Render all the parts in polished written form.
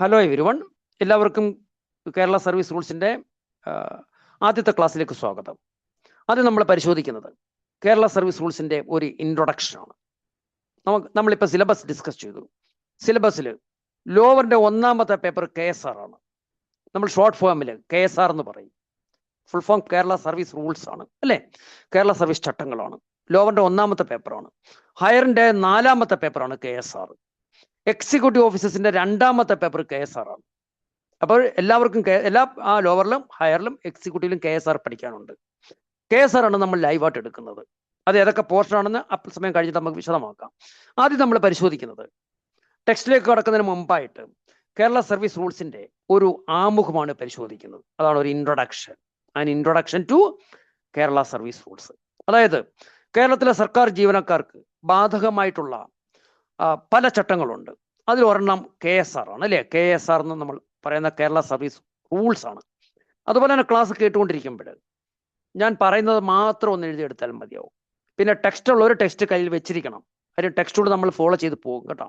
Hello everyone, എല്ലാവർക്കും Kerala service റൂൾസിൻ്റെ ആദ്യത്തെ ക്ലാസ്സിലേക്ക് സ്വാഗതം. അത് നമ്മൾ പരിശോധിക്കുന്നത് കേരള സർവീസ് റൂൾസിൻ്റെ ഒരു ഇൻട്രൊഡക്ഷനാണ്. നമ്മളിപ്പോൾ സിലബസ് ഡിസ്കസ് ചെയ്തു. സിലബസിൽ ലോവറിൻ്റെ ഒന്നാമത്തെ പേപ്പർ KSR ആണ്. നമ്മൾ ഷോർട്ട് ഫോമിൽ KSR എന്ന് പറയും. Full form Kerala service rules ആണ്, അല്ലേ? കേരള സർവീസ് ചട്ടങ്ങളാണ്. ലോവറിൻ്റെ ഒന്നാമത്തെ പേപ്പറാണ്. ഹയറിൻ്റെ നാലാമത്തെ പേപ്പറാണ് KSR. എക്സിക്യൂട്ടീവ് ഓഫീസേഴ്സിന്റെ രണ്ടാമത്തെ പേപ്പർ KSR ആണ്. അപ്പോൾ എല്ലാവർക്കും എല്ലാ ലോവറിലും ഹയറിലും എക്സിക്യൂട്ടീവിലും KSR പഠിക്കാനുണ്ട്. KSR ആണ് നമ്മൾ ലൈവായിട്ട് എടുക്കുന്നത്. അത് ഏതൊക്കെ പോർഷൻ ആണെന്ന് സമയം കഴിഞ്ഞിട്ട് നമുക്ക് വിശദമാക്കാം. ആദ്യം നമ്മൾ പരിശോധിക്കുന്നത് ടെക്സ്റ്റിലേക്ക് കടക്കുന്നതിന് മുമ്പായിട്ട് കേരള സർവീസ് റൂൾസിന്റെ ഒരു ആമുഖമാണ് പരിശോധിക്കുന്നത്. അതാണ് ഒരു introduction. Introduction to Kerala service rules. അതായത് കേരളത്തിലെ സർക്കാർ ജീവനക്കാർക്ക് ബാധകമായിട്ടുള്ള പല ചട്ടങ്ങളുണ്ട്. അതിൽ ഒരെണ്ണം KSR ആണ്, അല്ലേ? KSR എന്ന് നമ്മൾ പറയുന്ന കേരള സർവീസ് റൂൾസ് ആണ്. അതുപോലെ തന്നെ ക്ലാസ് കേട്ടുകൊണ്ടിരിക്കുമ്പോൾ ഞാൻ പറയുന്നത് മാത്രം ഒന്ന് എഴുതിയെടുത്താൽ മതിയാവും. പിന്നെ ടെക്സ്റ്റ് ഉള്ളവർ ടെക്സ്റ്റ് കയ്യിൽ വെച്ചിരിക്കണം. അതിന് ടെക്സ്റ്റോട് നമ്മൾ ഫോളോ ചെയ്ത് പോകും കേട്ടോ.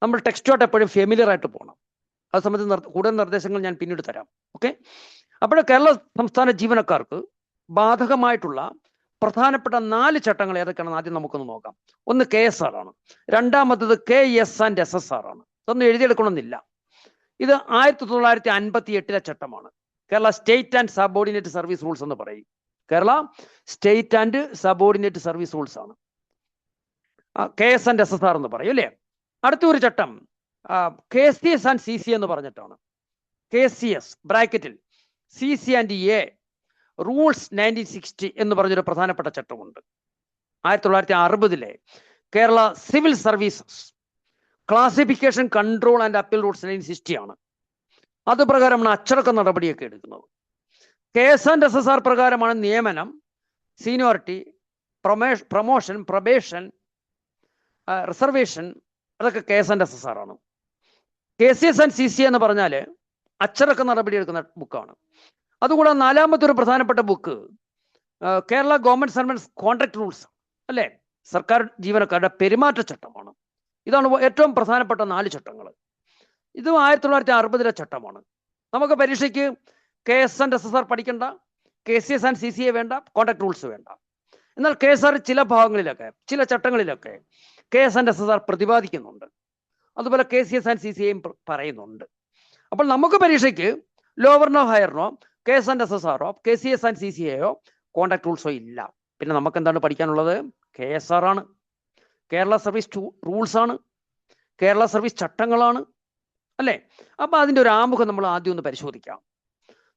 നമ്മൾ ടെക്സ്റ്റോട്ട് എപ്പോഴും ഫെമിലിയർ ആയിട്ട് പോകണം. അത് സംബന്ധിച്ച് കൂടുതൽ നിർദ്ദേശങ്ങൾ ഞാൻ പിന്നീട് തരാം. ഓക്കെ. അപ്പോൾ കേരള സംസ്ഥാന ജീവനക്കാർക്ക് ബാധകമായിട്ടുള്ള പ്രധാനപ്പെട്ട 4 ചട്ടങ്ങൾ ഏതൊക്കെയാണെന്ന് ആദ്യം നമുക്കൊന്ന് നോക്കാം. ഒന്ന് KSR ആണ്. രണ്ടാമത്തത് KS ആൻഡ് SSR ആണ്. ഇതൊന്നും എഴുതിയെടുക്കണമെന്നില്ല. ഇത് 1958 ചട്ടമാണ്. Kerala state and subordinate service rules എന്ന് പറയും. Kerala state and subordinate service rules ആണ്. KS ആൻഡ് SSR എന്ന് പറയും, അല്ലേ? അടുത്ത ഒരു ചട്ടം KCS ആൻഡ് CC എന്ന് പറഞ്ഞിട്ടാണ്. KCS ബ്രാക്കറ്റിൽ CC ആൻഡ് A റൂൾസ് 1960 എന്ന് പറഞ്ഞൊരു പ്രധാനപ്പെട്ട ചട്ടമുണ്ട്. 1960 Kerala civil services classification control and appeal rules 1960 ആണ്. അത് പ്രകാരമാണ് അച്ചടക്ക നടപടിയൊക്കെ എടുക്കുന്നത്. KS ആൻഡ് SSR പ്രകാരമാണ് നിയമനം, സീനിയോറിറ്റി, പ്രൊമോഷൻ, പ്രൊബേഷൻ, റിസർവേഷൻ, അതൊക്കെ KS ആൻഡ് SSR ആണ്. KCS ആൻഡ് CC എന്ന് പറഞ്ഞാൽ അച്ചടക്ക നടപടി എടുക്കുന്ന ബുക്കാണ്. അതുകൂടാതെ നാലാമത്തെ ഒരു പ്രധാനപ്പെട്ട book Kerala government servants contract rules, അല്ലേ? സർക്കാർ ജീവനക്കാരുടെ പെരുമാറ്റച്ചട്ടമാണ്. ഇതാണ് ഏറ്റവും പ്രധാനപ്പെട്ട 4 ചട്ടങ്ങൾ. ഇതും 1960 ചട്ടമാണ്. നമുക്ക് പരീക്ഷയ്ക്ക് KS ആൻഡ് SSR പഠിക്കേണ്ട, KCS ആൻഡ് CCA വേണ്ട, കോൺട്രാക്ട് റൂൾസ് വേണ്ട. എന്നാൽ KSR ചില ഭാഗങ്ങളിലൊക്കെ, ചില ചട്ടങ്ങളിലൊക്കെ KS ആൻഡ് SSR പ്രതിപാദിക്കുന്നുണ്ട്. അതുപോലെ KCS ആൻഡ് CCAയും പറയുന്നുണ്ട്. അപ്പോൾ നമുക്ക് പരീക്ഷയ്ക്ക് ലോവറിനോ ഹയറിനോ KS and SSR KCS and CCAയോ കോൺട്രാക്ട് റൂൾസോ ഇല്ല. പിന്നെ നമുക്ക് എന്താണ് പഠിക്കാനുള്ളത്? KSR ആണ്, കേരള സർവീസ് റൂൾസ് ആണ്, കേരള സർവീസ് ചട്ടങ്ങളാണ്, അല്ലേ? അപ്പൊ അതിൻ്റെ ഒരു ആമുഖം നമ്മൾ ആദ്യം ഒന്ന് പരിശോധിക്കാം.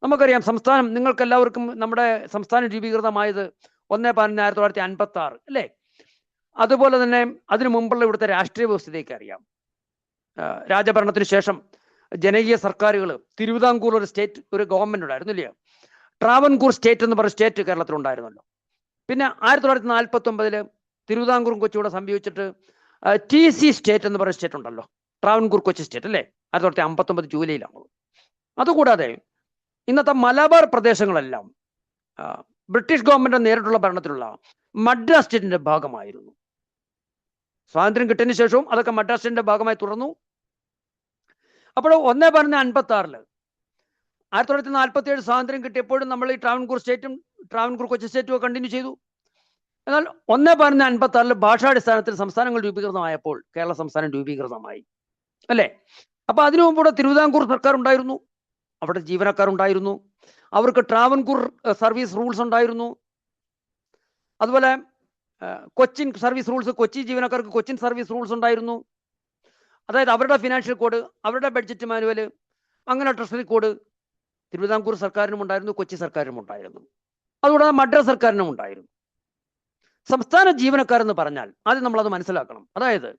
നമുക്കറിയാം, സംസ്ഥാനം, നിങ്ങൾക്ക് എല്ലാവർക്കും നമ്മുടെ സംസ്ഥാനം രൂപീകൃതമായത് 1/12/1956, അല്ലേ? അതുപോലെ തന്നെ അതിനു മുമ്പുള്ള ഇവിടുത്തെ രാഷ്ട്രീയ വ്യവസ്ഥിതിയൊക്കെ അറിയാം. രാജഭരണത്തിന് ശേഷം ജനകീയ സർക്കാരുകൾ, തിരുവിതാംകൂർ ഒരു സ്റ്റേറ്റ്, ഒരു ഗവൺമെന്റ് ഉണ്ടായിരുന്നു, ഇല്ലയോ? ട്രാവൻകൂർ സ്റ്റേറ്റ് എന്ന് പറഞ്ഞ സ്റ്റേറ്റ് കേരളത്തിൽ ഉണ്ടായിരുന്നല്ലോ. പിന്നെ 1949 തിരുവിതാംകൂറും കൊച്ചിയൂടെ സംയോജിച്ചിട്ട് TC സ്റ്റേറ്റ് എന്ന് പറയുന്ന സ്റ്റേറ്റ് ഉണ്ടല്ലോ, ട്രാവൻകൂർ കൊച്ചി സ്റ്റേറ്റ്, അല്ലേ? 1959 ജൂലൈയിലാണ്. അതുകൂടാതെ ഇന്നത്തെ മലബാർ പ്രദേശങ്ങളെല്ലാം ബ്രിട്ടീഷ് ഗവൺമെന്റ് നേരിട്ടുള്ള ഭരണത്തിലുള്ള മദ്രാസ് സ്റ്റേറ്റിന്റെ ഭാഗമായിരുന്നു. സ്വാതന്ത്ര്യം കിട്ടിയതിനു ശേഷവും അതൊക്കെ മദ്രാസ് സ്റ്റേറ്റിന്റെ ഭാഗമായി തുടർന്നു. അപ്പോൾ 1/12/1956 1947 സ്വാതന്ത്ര്യം കിട്ടിയപ്പോഴും നമ്മൾ ഈ ട്രാവൻകൂർ സ്റ്റേറ്റും ട്രാവൻകൂർ കൊച്ചി സ്റ്റേറ്റും കണ്ടിന്യൂ ചെയ്തു. എന്നാൽ 1/12/1956 ഭാഷാടിസ്ഥാനത്തിൽ സംസ്ഥാനങ്ങൾ രൂപീകൃതമായപ്പോൾ കേരള സംസ്ഥാനം രൂപീകൃതമായി, അല്ലേ? അപ്പൊ അതിനു മുമ്പ് തിരുവിതാംകൂർ സർക്കാർ ഉണ്ടായിരുന്നു, അവിടെ ജീവനക്കാർ ഉണ്ടായിരുന്നു, അവർക്ക് ട്രാവൻകൂർ സർവീസ് റൂൾസ് ഉണ്ടായിരുന്നു. അതുപോലെ കൊച്ചിൻ സർവീസ് റൂൾസ്, കൊച്ചി ജീവനക്കാർക്ക് കൊച്ചിൻ സർവീസ് റൂൾസ് ഉണ്ടായിരുന്നു. അതായത് അവരുടെ ഫിനാൻഷ്യൽ കോഡ്, അവരുടെ ബഡ്ജറ്റ് മാനുവൽ, അങ്ങനെ ട്രഷറി കോഡ് തിരുവിതാംകൂർ സർക്കാരിനും ഉണ്ടായിരുന്നു, കൊച്ചി സർക്കാരിനും ഉണ്ടായിരുന്നു. അതുകൂടാതെ മദ്രാസ് സർക്കാരിനും ഉണ്ടായിരുന്നു. സംസ്ഥാന ജീവനക്കാരെന്ന് പറഞ്ഞാൽ ആദ്യം നമ്മളത് മനസ്സിലാക്കണം. അതായത്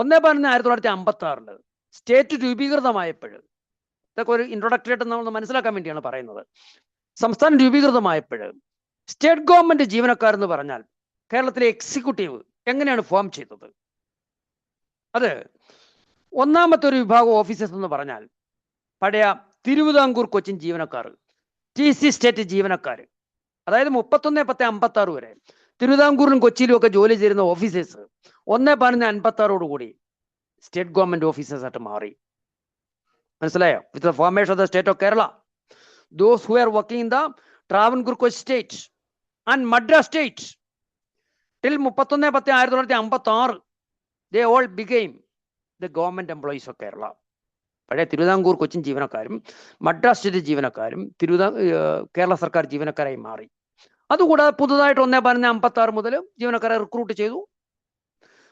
1/12/1956 സ്റ്റേറ്റ് രൂപീകൃതമായപ്പോൾ, ഇതൊക്കെ ഒരു ഇൻട്രൊഡക്ടറി ആയിട്ട് നമ്മൾ മനസ്സിലാക്കാൻ വേണ്ടിയാണ് പറയുന്നത്. സംസ്ഥാനം രൂപീകൃതമായപ്പോൾ സ്റ്റേറ്റ് ഗവൺമെന്റ് ജീവനക്കാരെന്ന് പറഞ്ഞാൽ കേരളത്തിലെ എക്സിക്യൂട്ടീവ് എങ്ങനെയാണ് ഫോം ചെയ്തത്? അത് ഒന്നാമത്തെ ഒരു വിഭാഗം ഓഫീസേഴ്സ് എന്ന് പറഞ്ഞാൽ പഴയ തിരുവിതാംകൂർ കൊച്ചിൻ ജീവനക്കാർ, TC സ്റ്റേറ്റ് ജീവനക്കാർ, അതായത് 31/10/56 വരെ തിരുവിതാംകൂറിലും കൊച്ചിയിലും ഒക്കെ ജോലി ചെയ്യുന്ന ഓഫീസേഴ്സ് 1/12/56 സ്റ്റേറ്റ് ഗവൺമെന്റ് ഓഫീസേഴ്സ് ആയിട്ട് മാറി. മനസ്സിലായോ? വിത്ത് the formation of the state of Kerala, those who are working in the Travancore Kochi state and Madras state till 31/10/1956 they all became the government employees of Kerala. പഴയ തിരുവിതാംകൂർ കൊച്ചിൻ ജീവനക്കാരും മദ്രാസ് സ്റ്റേറ്റ് ജീവനക്കാരും കേരള സർക്കാർ ജീവനക്കാരായി മാറി. അതുകൂടാതെ പുതുതായിട്ട് 1/11/56 മുതൽ ജീവനക്കാരെ റിക്രൂട്ട് ചെയ്തു.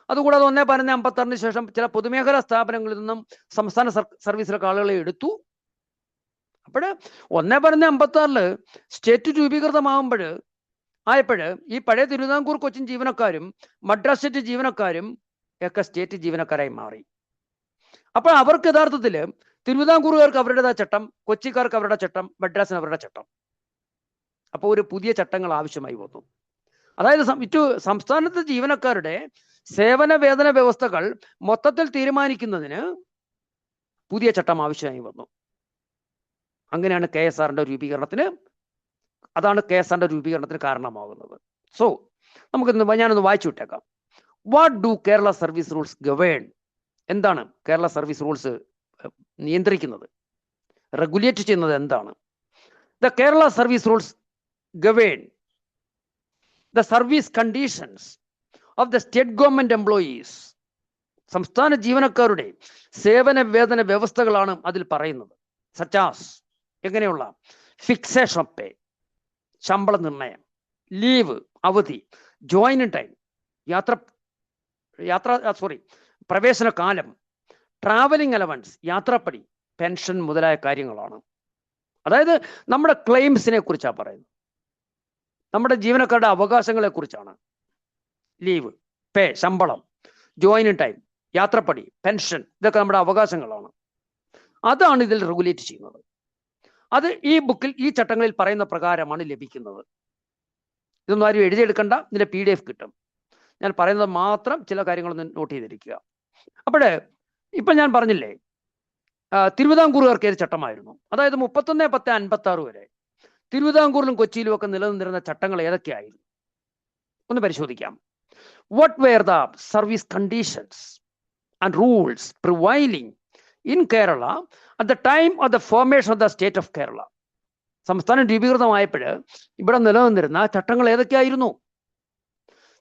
അതുകൂടാതെ 1/11/56 ശേഷം ചില പൊതുമേഖലാ സ്ഥാപനങ്ങളിൽ നിന്നും സംസ്ഥാന സർവീസിലേക്ക് ആളുകളെ എടുത്തു. അപ്പോൾ 1/11/56 സ്റ്റേറ്റ് രൂപീകൃതമാകുമ്പോൾ ഈ പഴയ തിരുവിതാംകൂർ കൊച്ചിൻ ജീവനക്കാരും മദ്രാസ് സ്റ്റേറ്റ് ജീവനക്കാരും ഒക്കെ സ്റ്റേറ്റ് ജീവനക്കാരായി മാറി. അപ്പോൾ അവർക്ക് യഥാർത്ഥത്തിൽ തിരുവിതാംകൂറുകാർക്ക് അവരുടേതായ ചട്ടം, കൊച്ചിക്കാർക്ക് അവരുടെ ചട്ടം, മദ്രാസിന് അവരുടെ ചട്ടം. അപ്പോൾ ഒരു പുതിയ ചട്ടങ്ങൾ ആവശ്യമായി വന്നു. അതായത് സംസ്ഥാനത്തെ ജീവനക്കാരുടെ സേവന വേതന വ്യവസ്ഥകൾ മൊത്തത്തിൽ തീരുമാനിക്കുന്നതിന് പുതിയ ചട്ടം ആവശ്യമായി വന്നു. അങ്ങനെയാണ് KSRന്റെ രൂപീകരണത്തിന് കാരണമാകുന്നത്. സോ ഞാനൊന്ന് വായിച്ചു വിട്ടേക്കാം. What do Kerala service rules govern? എന്താണ് കേരള സർവീസ് റൂൾസ് നിയന്ത്രിക്കുന്നത്, റെഗുലേറ്റ് ചെയ്യുന്നത് എന്താണ്? The Kerala service rules govern the service conditions of the state government employees. സംസ്ഥാന ജീവനക്കാരുടെ സേവന വേതന വ്യവസ്ഥകളാണ് അതിൽ പറയുന്നത്. സച്ചാസ് എങ്ങനെയുള്ള ഫിക്സേഷൻ ഓഫ് പേ, ശമ്പള നിർണയം, ലീവ് അവധി, ജോയിനിങ് ടൈം, പ്രവേശന കാലം, ട്രാവലിംഗ് അലവൻസ്, യാത്രാപ്പടി, പെൻഷൻ മുതലായ കാര്യങ്ങളാണ്. അതായത് നമ്മുടെ ക്ലെയിംസിനെ കുറിച്ചാണ് പറയുന്നത്, നമ്മുടെ ജീവനക്കാരുടെ അവകാശങ്ങളെ കുറിച്ചാണ്. ലീവ്, പേ, ശമ്പളം, ജോയിനിങ് ടൈം, യാത്രപ്പടി, പെൻഷൻ, ഇതൊക്കെ നമ്മുടെ അവകാശങ്ങളാണ്. അതാണ് ഇതിൽ റെഗുലേറ്റ് ചെയ്യുന്നത്. അത് ഈ ബുക്കിൽ ഈ ചട്ടങ്ങളിൽ പറയുന്ന പ്രകാരമാണ് ലഭിക്കുന്നത്. ഇതൊന്നും ആരും എഴുതിയെടുക്കണ്ട, ഇതിന്റെ PDF കിട്ടും. ഞാൻ പറയുന്നത് മാത്രം ചില കാര്യങ്ങളൊന്ന് നോട്ട് ചെയ്തിരിക്കുക. അപ്പോഴേ ഇപ്പൊ ഞാൻ പറഞ്ഞില്ലേ, തിരുവിതാംകൂറുകാർക്ക് ഏത് ചട്ടമായിരുന്നു? അതായത് 31/10/56 വരെ തിരുവിതാംകൂറിലും കൊച്ചിയിലും ഒക്കെ നിലനിന്നിരുന്ന ചട്ടങ്ങൾ ഏതൊക്കെയായിരുന്നു ഒന്ന് പരിശോധിക്കാം. What were the service conditions and rules prevailing in Kerala at the time of the formation of the state of Kerala? സംസ്ഥാനം രൂപീകൃതമായപ്പോൾ ഇവിടെ നിലനിന്നിരുന്ന ചട്ടങ്ങൾ ഏതൊക്കെയായിരുന്നു?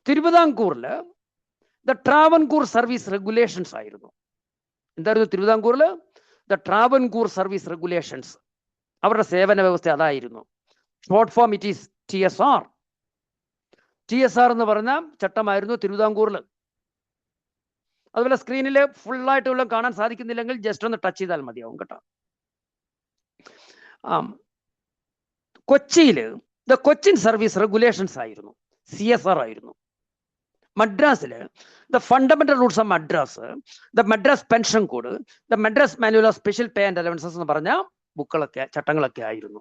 തിരുവിതാംകൂറിൽ ദ ട്രാവൻകൂർ സർവീസ് റെഗുലേഷൻസ് ആയിരുന്നു. എന്തായിരുന്നു തിരുവിതാംകൂറിൽ? ദ ട്രാവൻകൂർ സർവീസ് റെഗുലേഷൻസ്, അവരുടെ സേവന വ്യവസ്ഥ അതായിരുന്നു. Short form it is TSR. TSR എന്ന് പറഞ്ഞ ചട്ടമായിരുന്നു തിരുവിതാംകൂറിൽ. അതുപോലെ സ്ക്രീനിൽ ഫുള്ളായിട്ട് വല്ലതും കാണാൻ സാധിക്കുന്നില്ലെങ്കിൽ ജസ്റ്റ് ഒന്ന് ടച്ച് ചെയ്താൽ മതിയാവും കേട്ടോ. കൊച്ചിയിൽ ദ കൊച്ചിൻ സർവീസ് റെഗുലേഷൻസ് ആയിരുന്നു, CSR ആയിരുന്നു. മദ്രാസിൽ the fundamental rules of Madras, the Madras pension code, the Madras manual of special pay and allowances എന്ന് പറഞ്ഞ ചട്ടങ്ങളൊക്കെ ആയിരുന്നു.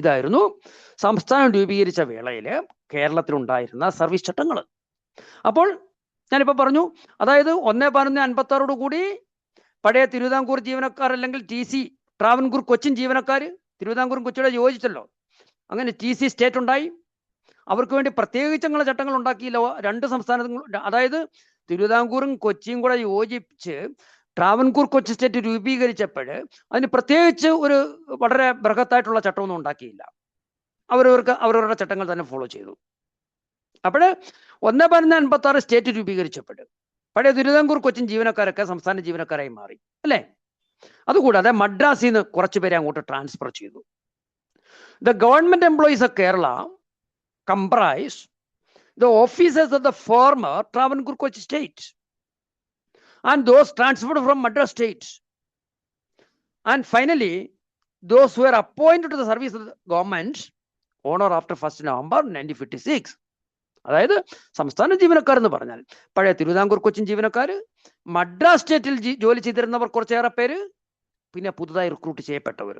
ഇതായിരുന്നു സംസ്ഥാനം രൂപീകരിച്ച വേളയിൽ കേരളത്തിലുണ്ടായിരുന്ന സർവീസ് ചട്ടങ്ങൾ. അപ്പോൾ ഞാനിപ്പോൾ പറഞ്ഞു, അതായത് 1/11/56 കൂടി പഴയ തിരുവിതാംകൂർ ജീവനക്കാർ അല്ലെങ്കിൽ TC ട്രാവൻകൂർ കൊച്ചിൻ ജീവനക്കാർ തിരുവിതാംകൂറും കൊച്ചിയുടെ യോജിച്ചല്ലോ. അങ്ങനെ TC സ്റ്റേറ്റ് ഉണ്ടായി. അവർക്ക് വേണ്ടി പ്രത്യേകിച്ച് അങ്ങനെ ചട്ടങ്ങൾ ഉണ്ടാക്കിയില്ല. രണ്ട് സംസ്ഥാനങ്ങളും, അതായത് തിരുവിതാംകൂറും കൊച്ചിയും കൂടെ യോജിച്ച് ട്രാവൻകൂർ കൊച്ചി സ്റ്റേറ്റ് രൂപീകരിച്ചപ്പോൾ അതിന് പ്രത്യേകിച്ച് ഒരു വളരെ ബൃഹത്തായിട്ടുള്ള ചട്ടമൊന്നും ഉണ്ടാക്കിയില്ല. അവരവരുടെ ചട്ടങ്ങൾ തന്നെ ഫോളോ ചെയ്തു. അപ്പോൾ 1/11/56 സ്റ്റേറ്റ് രൂപീകരിച്ചപ്പോൾ പഴയ തിരുവിതാംകൂർ കൊച്ചിൻ ജീവനക്കാരൊക്കെ സംസ്ഥാന ജീവനക്കാരായി മാറി അല്ലേ. അതുകൂടാതെ മദ്രാസിൽ നിന്ന് കുറച്ചുപേരെ അങ്ങോട്ട് ട്രാൻസ്ഫർ ചെയ്തു. The government employees of Kerala comprise the officers of the former Travancore Kochi state and those transferred from Madras state, and finally those who were appointed to the service of the government on or after 1st November 1956. അതായത് സംസ്ഥാന ജീവനക്കാർ എന്ന് പറഞ്ഞാൽ പഴയ തിരുവിതാംകൂർ കൊച്ചിൻ ജീവനക്കാർ, മദ്രാസ് സ്റ്റേറ്റിൽ ജോലി ചെയ്തിരുന്നവർ കുറച്ചേറെ പേര്, പിന്നെ പുതുതായി റിക്രൂട്ട് ചെയ്യപ്പെട്ടവർ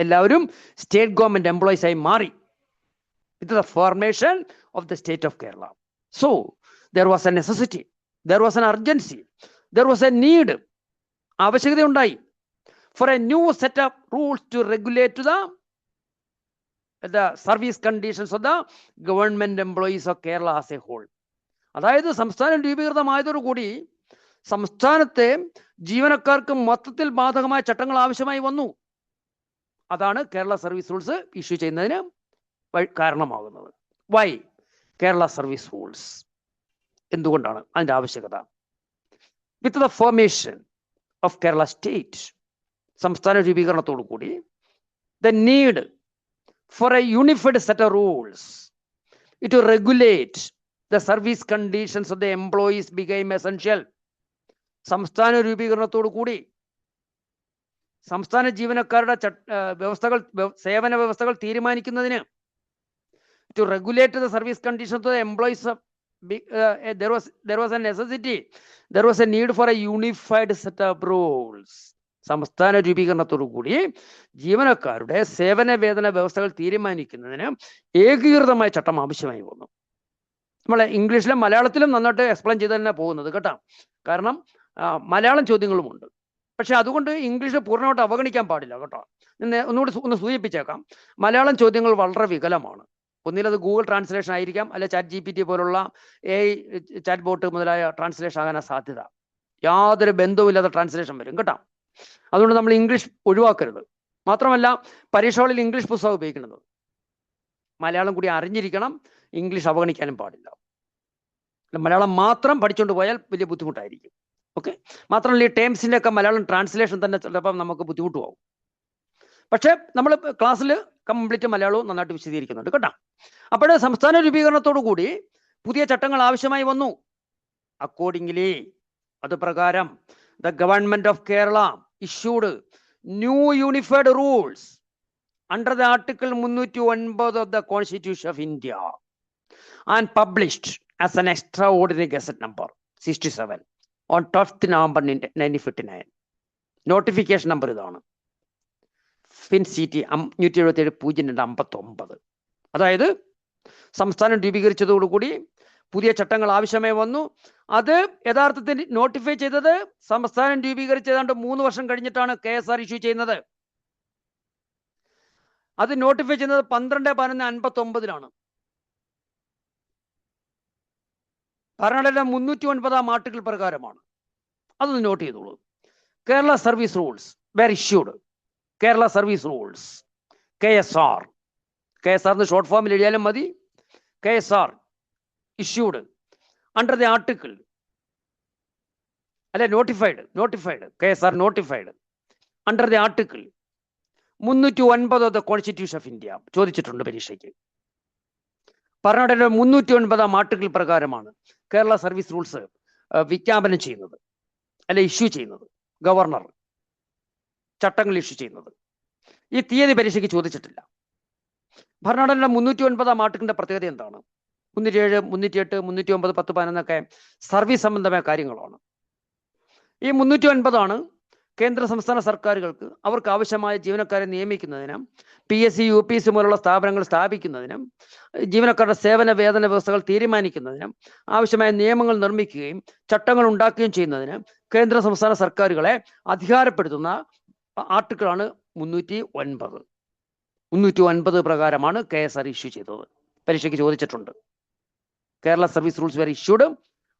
എല്ലാവരും സ്റ്റേറ്റ് ഗവൺമെന്റ് എംപ്ലോയീസ് ആയി മാറി. It is the formation of the state of Kerala. So there was a necessity, there was an urgency, there was a need, ആവശ്യകത ഉണ്ടായി for a new set of rules to regulate the service conditions of the government employees of Kerala as a whole. അതായത് സംസ്ഥാനം രൂപീകൃതമായതോടുകൂടി സംസ്ഥാനത്തെ ജീവനക്കാർക്ക് മൊത്തത്തിൽ ബാധകമായ ചട്ടങ്ങൾ ആവശ്യമായി വന്നു. അതാണ് കേരള സർവീസ് റൂൾസ് ഇഷ്യൂ ചെയ്യുന്നതിന് കാരണമാകുന്നത്. Why Kerala service rules? എന്തുകൊണ്ടാണ് അതിന്റെ ആവശ്യകത? With the formation of Kerala state, സംസ്ഥാന രൂപീകരണത്തോടു കൂടി, the need for a unified set of rules to regulate the service conditions of the employees became essential. സംസ്ഥാന രൂപീകരണത്തോടു കൂടി സംസ്ഥാന ജീവനക്കാരുടെ വ്യവസ്ഥകൾ, സേവന വ്യവസ്ഥകൾ തീരുമാനിക്കുന്നതിന്, to regulate the service conditions of the employees, there was a necessity, there was a need for a unified set of rules. സംസ്ഥാന രൂപീകരണത്തോടു കൂടി ജീവനക്കാരുടെ സേവന വേതന വ്യവസ്ഥകൾ തീരുമാനിക്കുന്നതിന് ഏകീകൃതമായ ചട്ടം ആവശ്യമായി വന്നു. നമ്മളെ ഇംഗ്ലീഷിലും മലയാളത്തിലും നന്നായിട്ട് എക്സ്പ്ലെയിൻ ചെയ്ത് തന്നെ പോകുന്നത് കേട്ടോ. കാരണം മലയാളം ചോദ്യങ്ങളുമുണ്ട്. പക്ഷെ അതുകൊണ്ട് ഇംഗ്ലീഷ് പൂർണ്ണമായിട്ട് അവഗണിക്കാൻ പാടില്ല കേട്ടോ. ഒന്നുകൂടി സൂചിപ്പിച്ചേക്കാം, മലയാളം ചോദ്യങ്ങൾ വളരെ വികലമാണ്. ഒന്നിലത് ഗൂഗിൾ ട്രാൻസ്ലേഷൻ ആയിരിക്കാം, അല്ലെ ചാറ്റ് GPT പോലുള്ള AI ചാറ്റ് ബോട്ട് മുതലായ ട്രാൻസ്ലേഷൻ ആകാനാണ് സാധ്യത. യാതൊരു ബന്ധവുമില്ലാത്ത ട്രാൻസ്ലേഷൻ വരും കേട്ടോ. അതുകൊണ്ട് നമ്മൾ ഇംഗ്ലീഷ് ഒഴിവാക്കരുത്. മാത്രമല്ല, പരീക്ഷകളിൽ ഇംഗ്ലീഷ് പുസ്തകം ഉപയോഗിക്കുന്നത് മലയാളം കൂടി അറിഞ്ഞിരിക്കണം. ഇംഗ്ലീഷ് അവഗണിക്കാനും പാടില്ല. മലയാളം മാത്രം പഠിച്ചുകൊണ്ട് പോയാൽ വലിയ ബുദ്ധിമുട്ടായിരിക്കും. ഓക്കെ. മാത്രമല്ല, ഈ ടേംസിൻ്റെ ഒക്കെ മലയാളം ട്രാൻസ്ലേഷൻ തന്നെ ചിലപ്പം നമുക്ക് ബുദ്ധിമുട്ട് പോകും. പക്ഷെ നമ്മൾ ക്ലാസ്സിൽ കംപ്ലീറ്റ് മലയാളവും നന്നായിട്ട് വിശദീകരിക്കുന്നുണ്ട് കേട്ടോ. അപ്പോഴേ സംസ്ഥാന രൂപീകരണത്തോടു കൂടി പുതിയ ചട്ടങ്ങൾ ആവശ്യമായി വന്നു. അക്കോർഡിംഗ്ലി, അത് പ്രകാരം the government of Kerala issued new unified rules under the article 309 of the constitution of India and published as an extra ordinary gazette number 67 on 12th November 1959. Notification number ഇതാണ്, FIN-CT 577-02-59. അതായത് സംസ്ഥാനം രൂപീകരിച്ചതോടുകൂടി പുതിയ ചട്ടങ്ങൾ ആവശ്യമായി വന്നു. അത് യഥാർത്ഥത്തിൽ നോട്ടിഫൈ ചെയ്തത് സംസ്ഥാനം രൂപീകരിച്ച് ഏതാണ്ട് 3 വർഷം കഴിഞ്ഞിട്ടാണ് KSR ഇഷ്യൂ ചെയ്യുന്നത്. അത് നോട്ടിഫൈ ചെയ്യുന്നത് 12/11/59 ഭരണഘടന 309 ആർട്ടിക്കിൾ പ്രകാരമാണ്. അതൊന്ന് നോട്ട് ചെയ്തോളൂ. Kerala service rules were issued, Kerala service rules KSR, KSR short ഫോമിൽ എഴുതിയാലും മതി. KSR issued under the article, അല്ലെ notified KSR notified under the article 309 of the constitution of India. ചോദിച്ചിട്ടുണ്ട് പരീക്ഷയ്ക്ക്. ഭരണഘടന 309 ആർട്ടിക്കിൾ പ്രകാരമാണ് കേരള സർവീസ് റൂൾസ് വിജ്ഞാപനം ചെയ്യുന്നത്, അല്ലെ ഇഷ്യൂ ചെയ്യുന്നത്. ഗവർണർ ചട്ടങ്ങൾ ഇഷ്യൂ ചെയ്യുന്നത്. ഈ തീയതി പരീക്ഷയ്ക്ക് ചോദിച്ചിട്ടില്ല. ഭരണഘടന 309 ആർട്ടിക്കിളിന്റെ പ്രത്യേകത എന്താണ്? 307, 308, 309, 10, 11 സർവീസ് സംബന്ധമായ കാര്യങ്ങളാണ്. ഈ 309 കേന്ദ്ര സംസ്ഥാന സർക്കാരുകൾക്ക് അവർക്ക് ആവശ്യമായ ജീവനക്കാരെ നിയമിക്കുന്നതിനും PSC UPSC പോലുള്ള സ്ഥാപനങ്ങൾ സ്ഥാപിക്കുന്നതിനും ജീവനക്കാരുടെ സേവന വേതന വ്യവസ്ഥകൾ തീരുമാനിക്കുന്നതിനും ആവശ്യമായ നിയമങ്ങൾ നിർമ്മിക്കുകയും ചട്ടങ്ങൾ ഉണ്ടാക്കുകയും ചെയ്യുന്നതിന് കേന്ദ്ര സംസ്ഥാന സർക്കാരുകളെ അധികാരപ്പെടുത്തുന്ന ആർട്ടിക്കിളാണ് 309. 309 പ്രകാരമാണ് KSR ഇഷ്യൂ ചെയ്തത്. പരീക്ഷയ്ക്ക് ചോദിച്ചിട്ടുണ്ട്. Kerala service rules were issued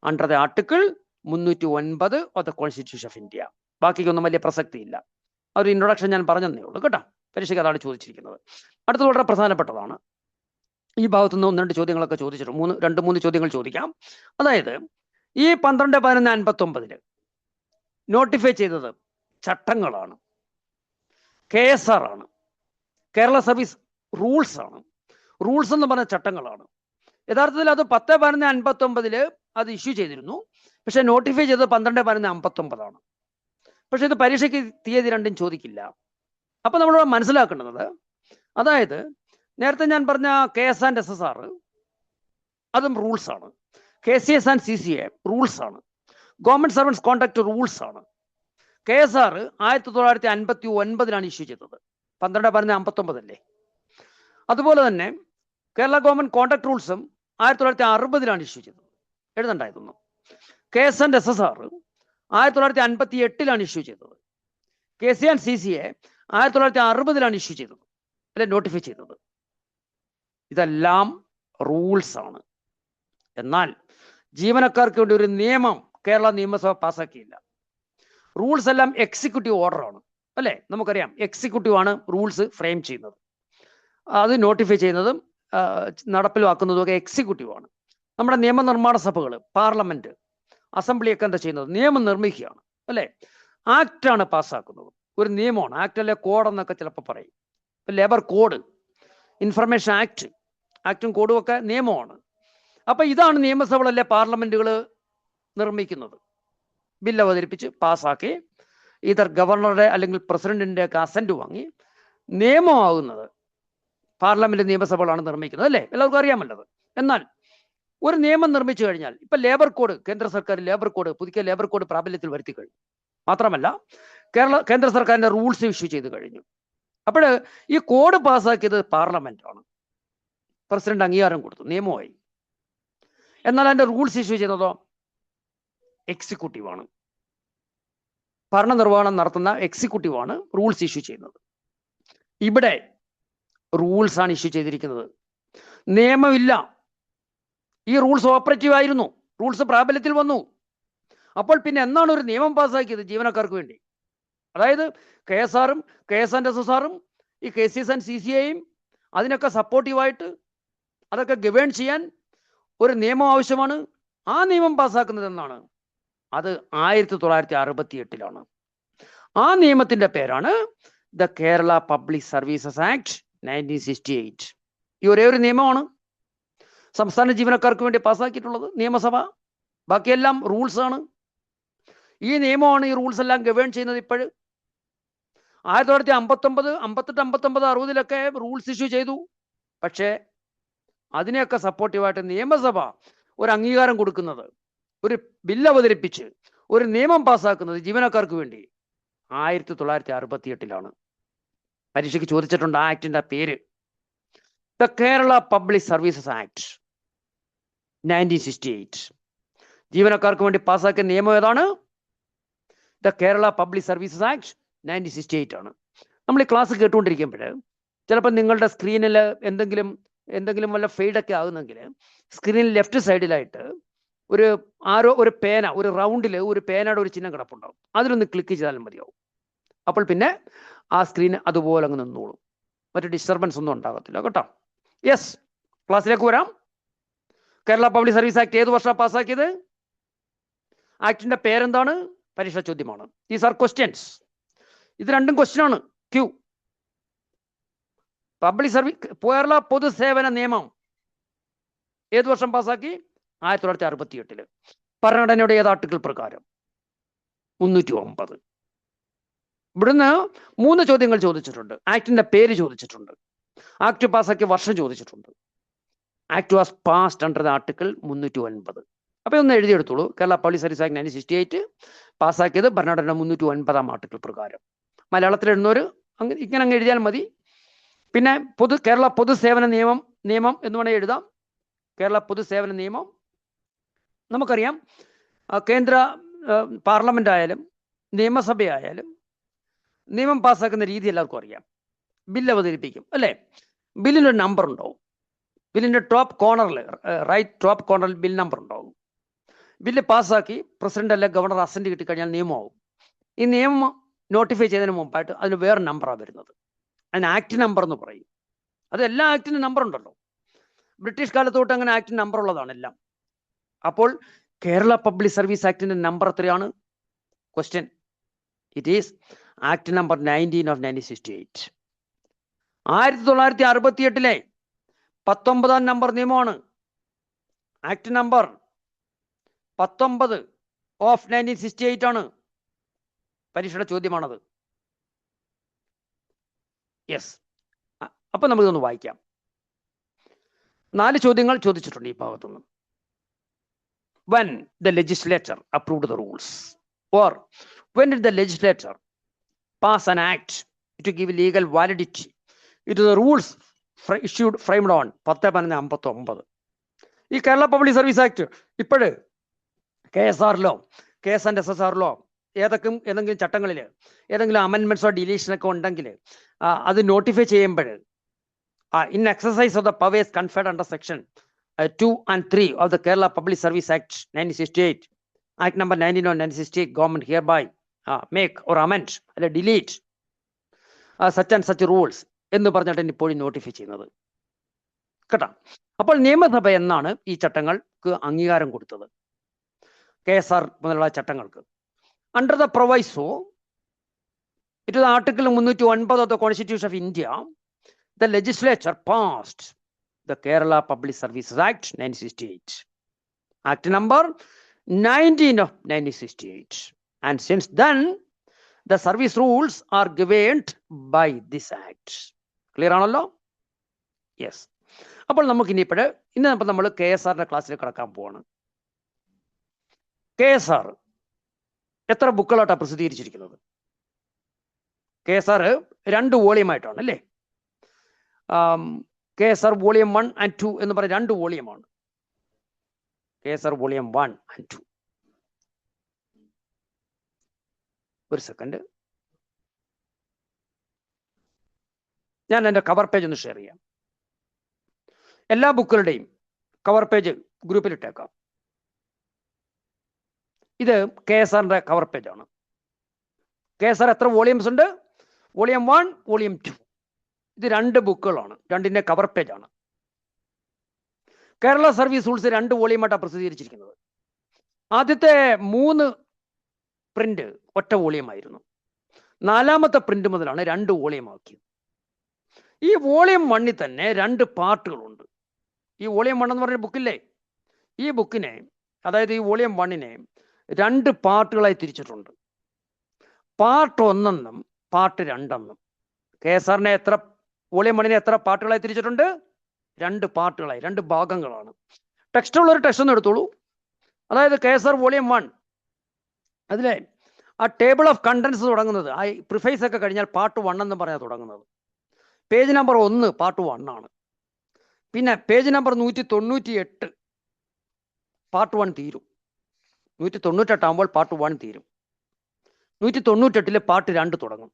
under the article 309 of the constitution of India. ബാക്കിക്കൊന്നും വലിയ പ്രസക്തിയില്ല. ഒരു ഇൻട്രൊഡക്ഷൻ ഞാൻ പറഞ്ഞതേ ഉള്ളൂ കേട്ടോ. പരീക്ഷയ്ക്ക് അതാണ് ചോദിച്ചിരിക്കുന്നത്. അടുത്തത് വളരെ പ്രധാനപ്പെട്ടതാണ്. ഈ ഭാഗത്തുനിന്ന് 1-2 ചോദ്യങ്ങളൊക്കെ ചോദിച്ചിട്ടുണ്ട്. 2-3 ചോദ്യങ്ങൾ ചോദിക്കാം. അതായത് ഈ 12/11/59 നോട്ടിഫൈ ചെയ്തത് ചട്ടങ്ങളാണ്, KSR ആണ്, കേരള സർവീസ് റൂൾസ് ആണ്. റൂൾസ് എന്ന് പറഞ്ഞ ചട്ടങ്ങളാണ്. യഥാർത്ഥത്തിൽ അത് 10/11/59 അത് ഇഷ്യൂ ചെയ്തിരുന്നു. പക്ഷെ നോട്ടിഫൈ ചെയ്തത് 12/11/59. പക്ഷെ ഇത് പരീക്ഷയ്ക്ക് തീയതി രണ്ടും ചോദിക്കില്ല. അപ്പൊ നമ്മൾ മനസ്സിലാക്കേണ്ടത്, അതായത് നേരത്തെ ഞാൻ പറഞ്ഞ KS ആൻഡ് SSR അതും റൂൾസ് ആണ്. KCS ആൻഡ് CCA റൂൾസ് ആണ്. ഗവൺമെന്റ് സർവൻസ് കോൺട്രാക്ട് റൂൾസ് ആണ്. KSR 1959 ഇഷ്യൂ ചെയ്തത്. 12/11/59 അല്ലേ. അതുപോലെ തന്നെ കേരള ഗവൺമെന്റ് കോൺട്രാക്ട് റൂൾസും 1960 ഇഷ്യൂ ചെയ്തത്. എഴുതണ്ടായിരുന്നു. KS ആൻഡ് SSR 1958 ഇഷ്യൂ ചെയ്തത്. KC ആൻഡ് CCA 1960 ഇഷ്യൂ ചെയ്തത്, അല്ലെ നോട്ടിഫൈ ചെയ്തത്. ഇതെല്ലാം റൂൾസ് ആണ്. എന്നാൽ ജീവനക്കാർക്ക് വേണ്ടി ഒരു നിയമം കേരള നിയമസഭ പാസ്സാക്കിയില്ല. റൂൾസ് എല്ലാം എക്സിക്യൂട്ടീവ് ഓർഡറാണ് അല്ലേ? നമുക്കറിയാം എക്സിക്യൂട്ടീവ് ആണ് റൂൾസ് ഫ്രെയിം ചെയ്യുന്നത്, അത് നോട്ടിഫൈ ചെയ്യുന്നതും നടപ്പിലാക്കുന്നതും ഒക്കെ എക്സിക്യൂട്ടീവ് ആണ്. നമ്മുടെ നിയമനിർമ്മാണ സഭകൾ, പാർലമെന്റ്, അസംബ്ലിയൊക്കെ എന്താ ചെയ്യുന്നത്? നിയമം നിർമ്മിക്കുകയാണ് അല്ലേ? ആക്റ്റാണ് പാസ്സാക്കുന്നത്, ഒരു നിയമമാണ്. ആക്ട് അല്ലെ കോഡ് എന്നൊക്കെ ചിലപ്പോൾ പറയും. ലേബർ കോഡ്, ഇൻഫർമേഷൻ ആക്ട്, ആക്ടും കോഡും ഒക്കെ നിയമമാണ്. അപ്പൊ ഇതാണ് നിയമസഭകളല്ലേ പാർലമെന്റുകൾ നിർമ്മിക്കുന്നത്. ബില്ല് അവതരിപ്പിച്ച് പാസ്സാക്കി ഇതർ ഗവർണറുടെ അല്ലെങ്കിൽ പ്രസിഡന്റിന്റെ ഒക്കെ അസന്റ് വാങ്ങി നിയമമാകുന്നത് പാർലമെന്റ് നിയമസഭകളാണ് നിർമ്മിക്കുന്നത് അല്ലേ? എല്ലാവർക്കും അറിയാമല്ലത്. എന്നാൽ ഒരു നിയമം നിർമ്മിച്ചു കഴിഞ്ഞാൽ ഇപ്പൊ ലേബർ കോഡ്, കേന്ദ്ര സർക്കാർ ലേബർ കോഡ്, പുതിയ ലേബർ കോഡ് പ്രാബല്യത്തിൽ വരുത്തി കഴിഞ്ഞു. മാത്രമല്ല കേന്ദ്ര സർക്കാരിന്റെ റൂൾസ് ഇഷ്യൂ ചെയ്ത് കഴിഞ്ഞു. അപ്പോൾ ഈ കോഡ് പാസ്സാക്കിയത് പാർലമെന്റ് ആണ്, പ്രസിഡന്റ് അംഗീകാരം കൊടുത്തു, നിയമമായി. എന്നാൽ അതിന്റെ റൂൾസ് ഇഷ്യൂ ചെയ്തതോ എക്സിക്യൂട്ടീവ് ആണ്. ഭരണനിർവഹണം നടത്തുന്ന എക്സിക്യൂട്ടീവ് ആണ് റൂൾസ് ഇഷ്യൂ ചെയ്യുന്നത്. ഇവിടെ റൂൾസ് ആണ് ഇഷ്യൂ ചെയ്തിരിക്കുന്നത്, നിയമമില്ല. ഈ റൂൾസ് ഓപ്പറേറ്റീവ് ആയിരുന്നു, റൂൾസ് പ്രാബല്യത്തിൽ വന്നു. അപ്പോൾ പിന്നെ എന്നാണ് ഒരു നിയമം പാസ്സാക്കിയത് ജീവനക്കാർക്ക് വേണ്ടി? അതായത് KSRും KS&SSRും ഈ KCS ആൻഡ് CCIയും അതിനൊക്കെ സപ്പോർട്ടീവായിട്ട് അതൊക്കെ ഗവേൺ ചെയ്യാൻ ഒരു നിയമം ആവശ്യമാണ്. ആ നിയമം പാസ്സാക്കുന്നത് എന്നാണ്? അത് 1968 ആ നിയമത്തിന്റെ പേരാണ് the Kerala public services act 1968. ഈ ഒരേ ഒരു നിയമമാണ് സംസ്ഥാന ജീവനക്കാർക്ക് വേണ്ടി പാസ്സാക്കിയിട്ടുള്ളത് നിയമസഭ. ബാക്കിയെല്ലാം റൂൾസ് ആണ്. ഈ നിയമമാണ് ഈ റൂൾസ് എല്ലാം ഗവേൺ ചെയ്യുന്നത്. ഇപ്പോഴും 1959, 58, 59, 60 റൂൾസ് ഇഷ്യൂ ചെയ്തു. പക്ഷേ അതിനെയൊക്കെ സപ്പോർട്ടീവായിട്ട് നിയമസഭ ഒരു അംഗീകാരം കൊടുക്കുന്നത്, ഒരു ബില്ല് അവതരിപ്പിച്ച് ഒരു നിയമം പാസ്സാക്കുന്നത് ജീവനക്കാർക്ക് വേണ്ടി 1968. പരീക്ഷയ്ക്ക് ചോദിച്ചിട്ടുണ്ട് ആ ആക്ടിന്റെ പേര്, the Kerala public services act 1968. ജീവനക്കാർക്ക് വേണ്ടി പാസ്സാക്കിയ നിയമം ഏതാണ്? The Kerala public services act 1968 ആണ്. നമ്മൾ ഈ ക്ലാസ് കേട്ടുകൊണ്ടിരിക്കുമ്പോൾ ചിലപ്പോൾ നിങ്ങളുടെ സ്ക്രീനിൽ എന്തെങ്കിലും വല്ല ഫെയ്ഡൊക്കെ ആകുന്നെങ്കിൽ സ്ക്രീനിൽ ലെഫ്റ്റ് സൈഡിലായിട്ട് ഒരു പേന, ഒരു റൗണ്ടിൽ ഒരു പേനയുടെ ഒരു ചിഹ്നം കിടപ്പുണ്ടാവും. അതിലൊന്ന് ക്ലിക്ക് ചെയ്താലും മതിയാവും. അപ്പോൾ പിന്നെ ആ സ്ക്രീൻ അതുപോലെ അങ്ങ് നിന്നോളും, മറ്റു ഡിസ്റ്റർബൻസ് ഒന്നും ഉണ്ടാകത്തില്ല കേട്ടോ. യെസ്, ക്ലാസ്സിലേക്ക് വരാം. കേരള പബ്ലിക് സർവീസ് ആക്ട് ഏത് വർഷമാണ് പാസ്സാക്കിയത്? ആക്ടിന്റെ പേരെന്താണ്? പരീക്ഷാ ചോദ്യമാണ്. These are questions. ഇത് രണ്ടും ക്വസ്റ്റ്യൻ ആണ്. ക്യൂ. പബ്ലിക് സർവീസ് കേരള പൊതുസേവന നിയമം ഏത് വർഷം പാസ്സാക്കി? 1968. ഭരണഘടനയുടെ ഏത് ആർട്ടിക്കിൾ പ്രകാരം? 309. ഇവിടുന്ന് 3 ചോദ്യങ്ങൾ ചോദിച്ചിട്ടുണ്ട്. ആക്ടിന്റെ പേര് ചോദിച്ചിട്ടുണ്ട്, ആക്ട് പാസ്സാക്കിയ വർഷം ചോദിച്ചിട്ടുണ്ട്. Act was passed under the article 309. അപ്പൊ ഒന്ന് എഴുതിയെടുത്തോളൂ. കേരള പബ്ലിക് സർവീസ് ആക്ട് 1968 പാസ്സാക്കിയത് ഭരണഘടന 309 ആർട്ടിക്കിൾ പ്രകാരം. മലയാളത്തിൽ എഴുതുന്നവർ ഇങ്ങനെ അങ്ങ് എഴുതിയാൽ മതി. പിന്നെ കേരള പൊതുസേവന നിയമം എന്ന് വേണമെങ്കിൽ എഴുതാം. കേരള പൊതുസേവന നിയമം നമുക്കറിയാം. കേന്ദ്ര പാർലമെന്റ് ആയാലും നിയമസഭയായാലും നിയമം പാസ്സാക്കുന്ന രീതി എല്ലാവർക്കും അറിയാം. ബില്ല് അവതരിപ്പിക്കും അല്ലേ? ബില്ലിനൊരു നമ്പർ ഉണ്ടാവും. ബില്ലിന്റെ ടോപ്പ് കോർണറിൽ, റൈറ്റ് ടോപ്പ് കോർണറിൽ ബിൽ നമ്പർ ഉണ്ടാവും. ബില്ല് പാസ്സാക്കി പ്രസിഡന്റ് അല്ലെ ഗവർണർ അസന്റ് കിട്ടിക്കഴിഞ്ഞാൽ നിയമമാവും. ഈ നിയമം നോട്ടിഫൈ ചെയ്തതിന് മുമ്പായിട്ട് അതിന് വേറെ നമ്പറാണ് വരുന്നത്. അതിന് ആക്ട് നമ്പർ എന്ന് പറയും. അത് എല്ലാ ആക്ടിനും നമ്പർ ഉണ്ടല്ലോ. ബ്രിട്ടീഷ് കാലത്ത് തൊട്ട് അങ്ങനെ ആക്ടിന് നമ്പർ ഉള്ളതാണ് എല്ലാം. അപ്പോൾ കേരള പബ്ലിക് സർവീസ് ആക്ടിന്റെ നമ്പർ എത്രയാണ്? Question. It is act number 19 of 1968. 1968 19ാം നമ്പർ നിയമമാണ്. ആക്ട് നമ്പർ 19 of 1968 ആണ്. പരീക്ഷയുടെ ചോദ്യമാണത്. യെസ്. അപ്പൊ നമുക്കിതൊന്ന് വായിക്കാം. 4 ചോദ്യങ്ങൾ ചോദിച്ചിട്ടുണ്ട് ഈ ഭാഗത്തുനിന്ന്. When the legislature approved the rules, or when did the legislature pass an act to give legal validity to the rules issued framed on 10/11/59? ഈ കേരള പബ്ലിക് സർവീസ് ആക്ട് ഇപ്പോഴ് KSRലോ KS&SSRലോ ഏതെങ്കിലും ചട്ടങ്ങളിൽ ഏതെങ്കിലും അമെൻമെന്റ്സോ ഡിലീഷനൊക്കെ ഉണ്ടെങ്കിൽ അത് നോട്ടിഫൈ ചെയ്യുമ്പോൾ in exercise of the powers conferred under section 2 and 3 of the Kerala Public Service Act 1968, act number 19/1968 government hereby make or amend അല്ലെ delete such and such rules എന്ന് പറഞ്ഞിട്ട് ഇപ്പോഴും നോട്ടിഫൈ ചെയ്യുന്നത് കേട്ടോ. അപ്പോൾ നിയമസഭ എന്നാണ് ഈ ചട്ടങ്ങൾക്ക് അംഗീകാരം കൊടുത്തത്? KSR മുതലുള്ള ചട്ടങ്ങൾക്ക്. Under the proviso it is Article 309 of the Constitution of India, the legislature passed the Kerala Public Services Act 1968, Act number 19 of 1968, and since then the service rules are governed by this act. Clear ആണല്ലോ? Yes. അപ്പോൾ നമുക്ക് ഇന്ന് നമ്മൾ KSRന്റെ ക്ലാസ്സിൽ കിടക്കാൻ പോവാണ്. KSR എത്ര ബുക്കുകളായിട്ടാണ് പ്രസിദ്ധീകരിച്ചിരിക്കുന്നത്? KSR 2 വോളിയമായിട്ടാണ് അല്ലേ? KSR വോളിയം 1 and 2 എന്ന് പറഞ്ഞ 2 വോളിയമാണ്. KSR volume 1 and 2. ഒരു സെക്കൻഡ്, ഞാൻ എൻ്റെ കവർ പേജ് ഒന്ന് ഷെയർ ചെയ്യാം. എല്ലാ ബുക്കുകളുടെയും കവർ പേജ് ഗ്രൂപ്പിൽ ഇട്ടേക്കാം. ഇത് KSRന്റെ കവർ പേജാണ്. KSR എത്ര വോളിയംസ് ഉണ്ട്? Volume 1, volume 2. ഇത് 2 ബുക്കുകളാണ്, 2ന്റെ കവർ പേജാണ്. കേരള സർവീസ് റൂൾസ് 2 വോളിയമായിട്ടാണ് പ്രസിദ്ധീകരിച്ചിരിക്കുന്നത്. ആദ്യത്തെ 3 പ്രിന്റ് ഒറ്റ വോളിയമായിരുന്നു. 4ാമത്തെ പ്രിന്റ് മുതലാണ് 2 വോളിയമാക്കിയത്. ഈ വോളിയം 1ൽ തന്നെ 2 പാർട്ടുകളുണ്ട്. ഈ വോളിയം 1 എന്ന് പറഞ്ഞ ബുക്കില്ലേ, ഈ ബുക്കിനെ, അതായത് ഈ വോളിയം 1നെ 2 പാർട്ടുകളായി തിരിച്ചിട്ടുണ്ട്. പാർട്ട് 1 എന്നും പാർട്ട് 2 എന്നും. KSRനെ വോളിയം 1നെ എത്ര പാർട്ടുകളായി തിരിച്ചിട്ടുണ്ട്? 2 പാർട്ടുകളായി, 2 ഭാഗങ്ങളാണ്. ടെക്സ്റ്റ് ഉള്ളൊരു ടെക്സ്റ്റ് ഒന്ന് എടുത്തോളൂ. അതായത് KSR വോളിയം 1, അതിലെ ആ ടേബിൾ ഓഫ് കണ്ടൻസ് തുടങ്ങുന്നത്, ആ പ്രിഫൈസ് ഒക്കെ കഴിഞ്ഞാൽ പാർട്ട് 1 എന്ന് പറഞ്ഞാൽ തുടങ്ങുന്നത്. പേജ് നമ്പർ 1 പാർട്ട് 1 ആണ്. പിന്നെ പേജ് നമ്പർ 198 പാർട്ട് 1 തീരും. 198 ആകുമ്പോൾ പാർട്ട് 1 തീരും. 198 പാർട്ട് 2 തുടങ്ങും.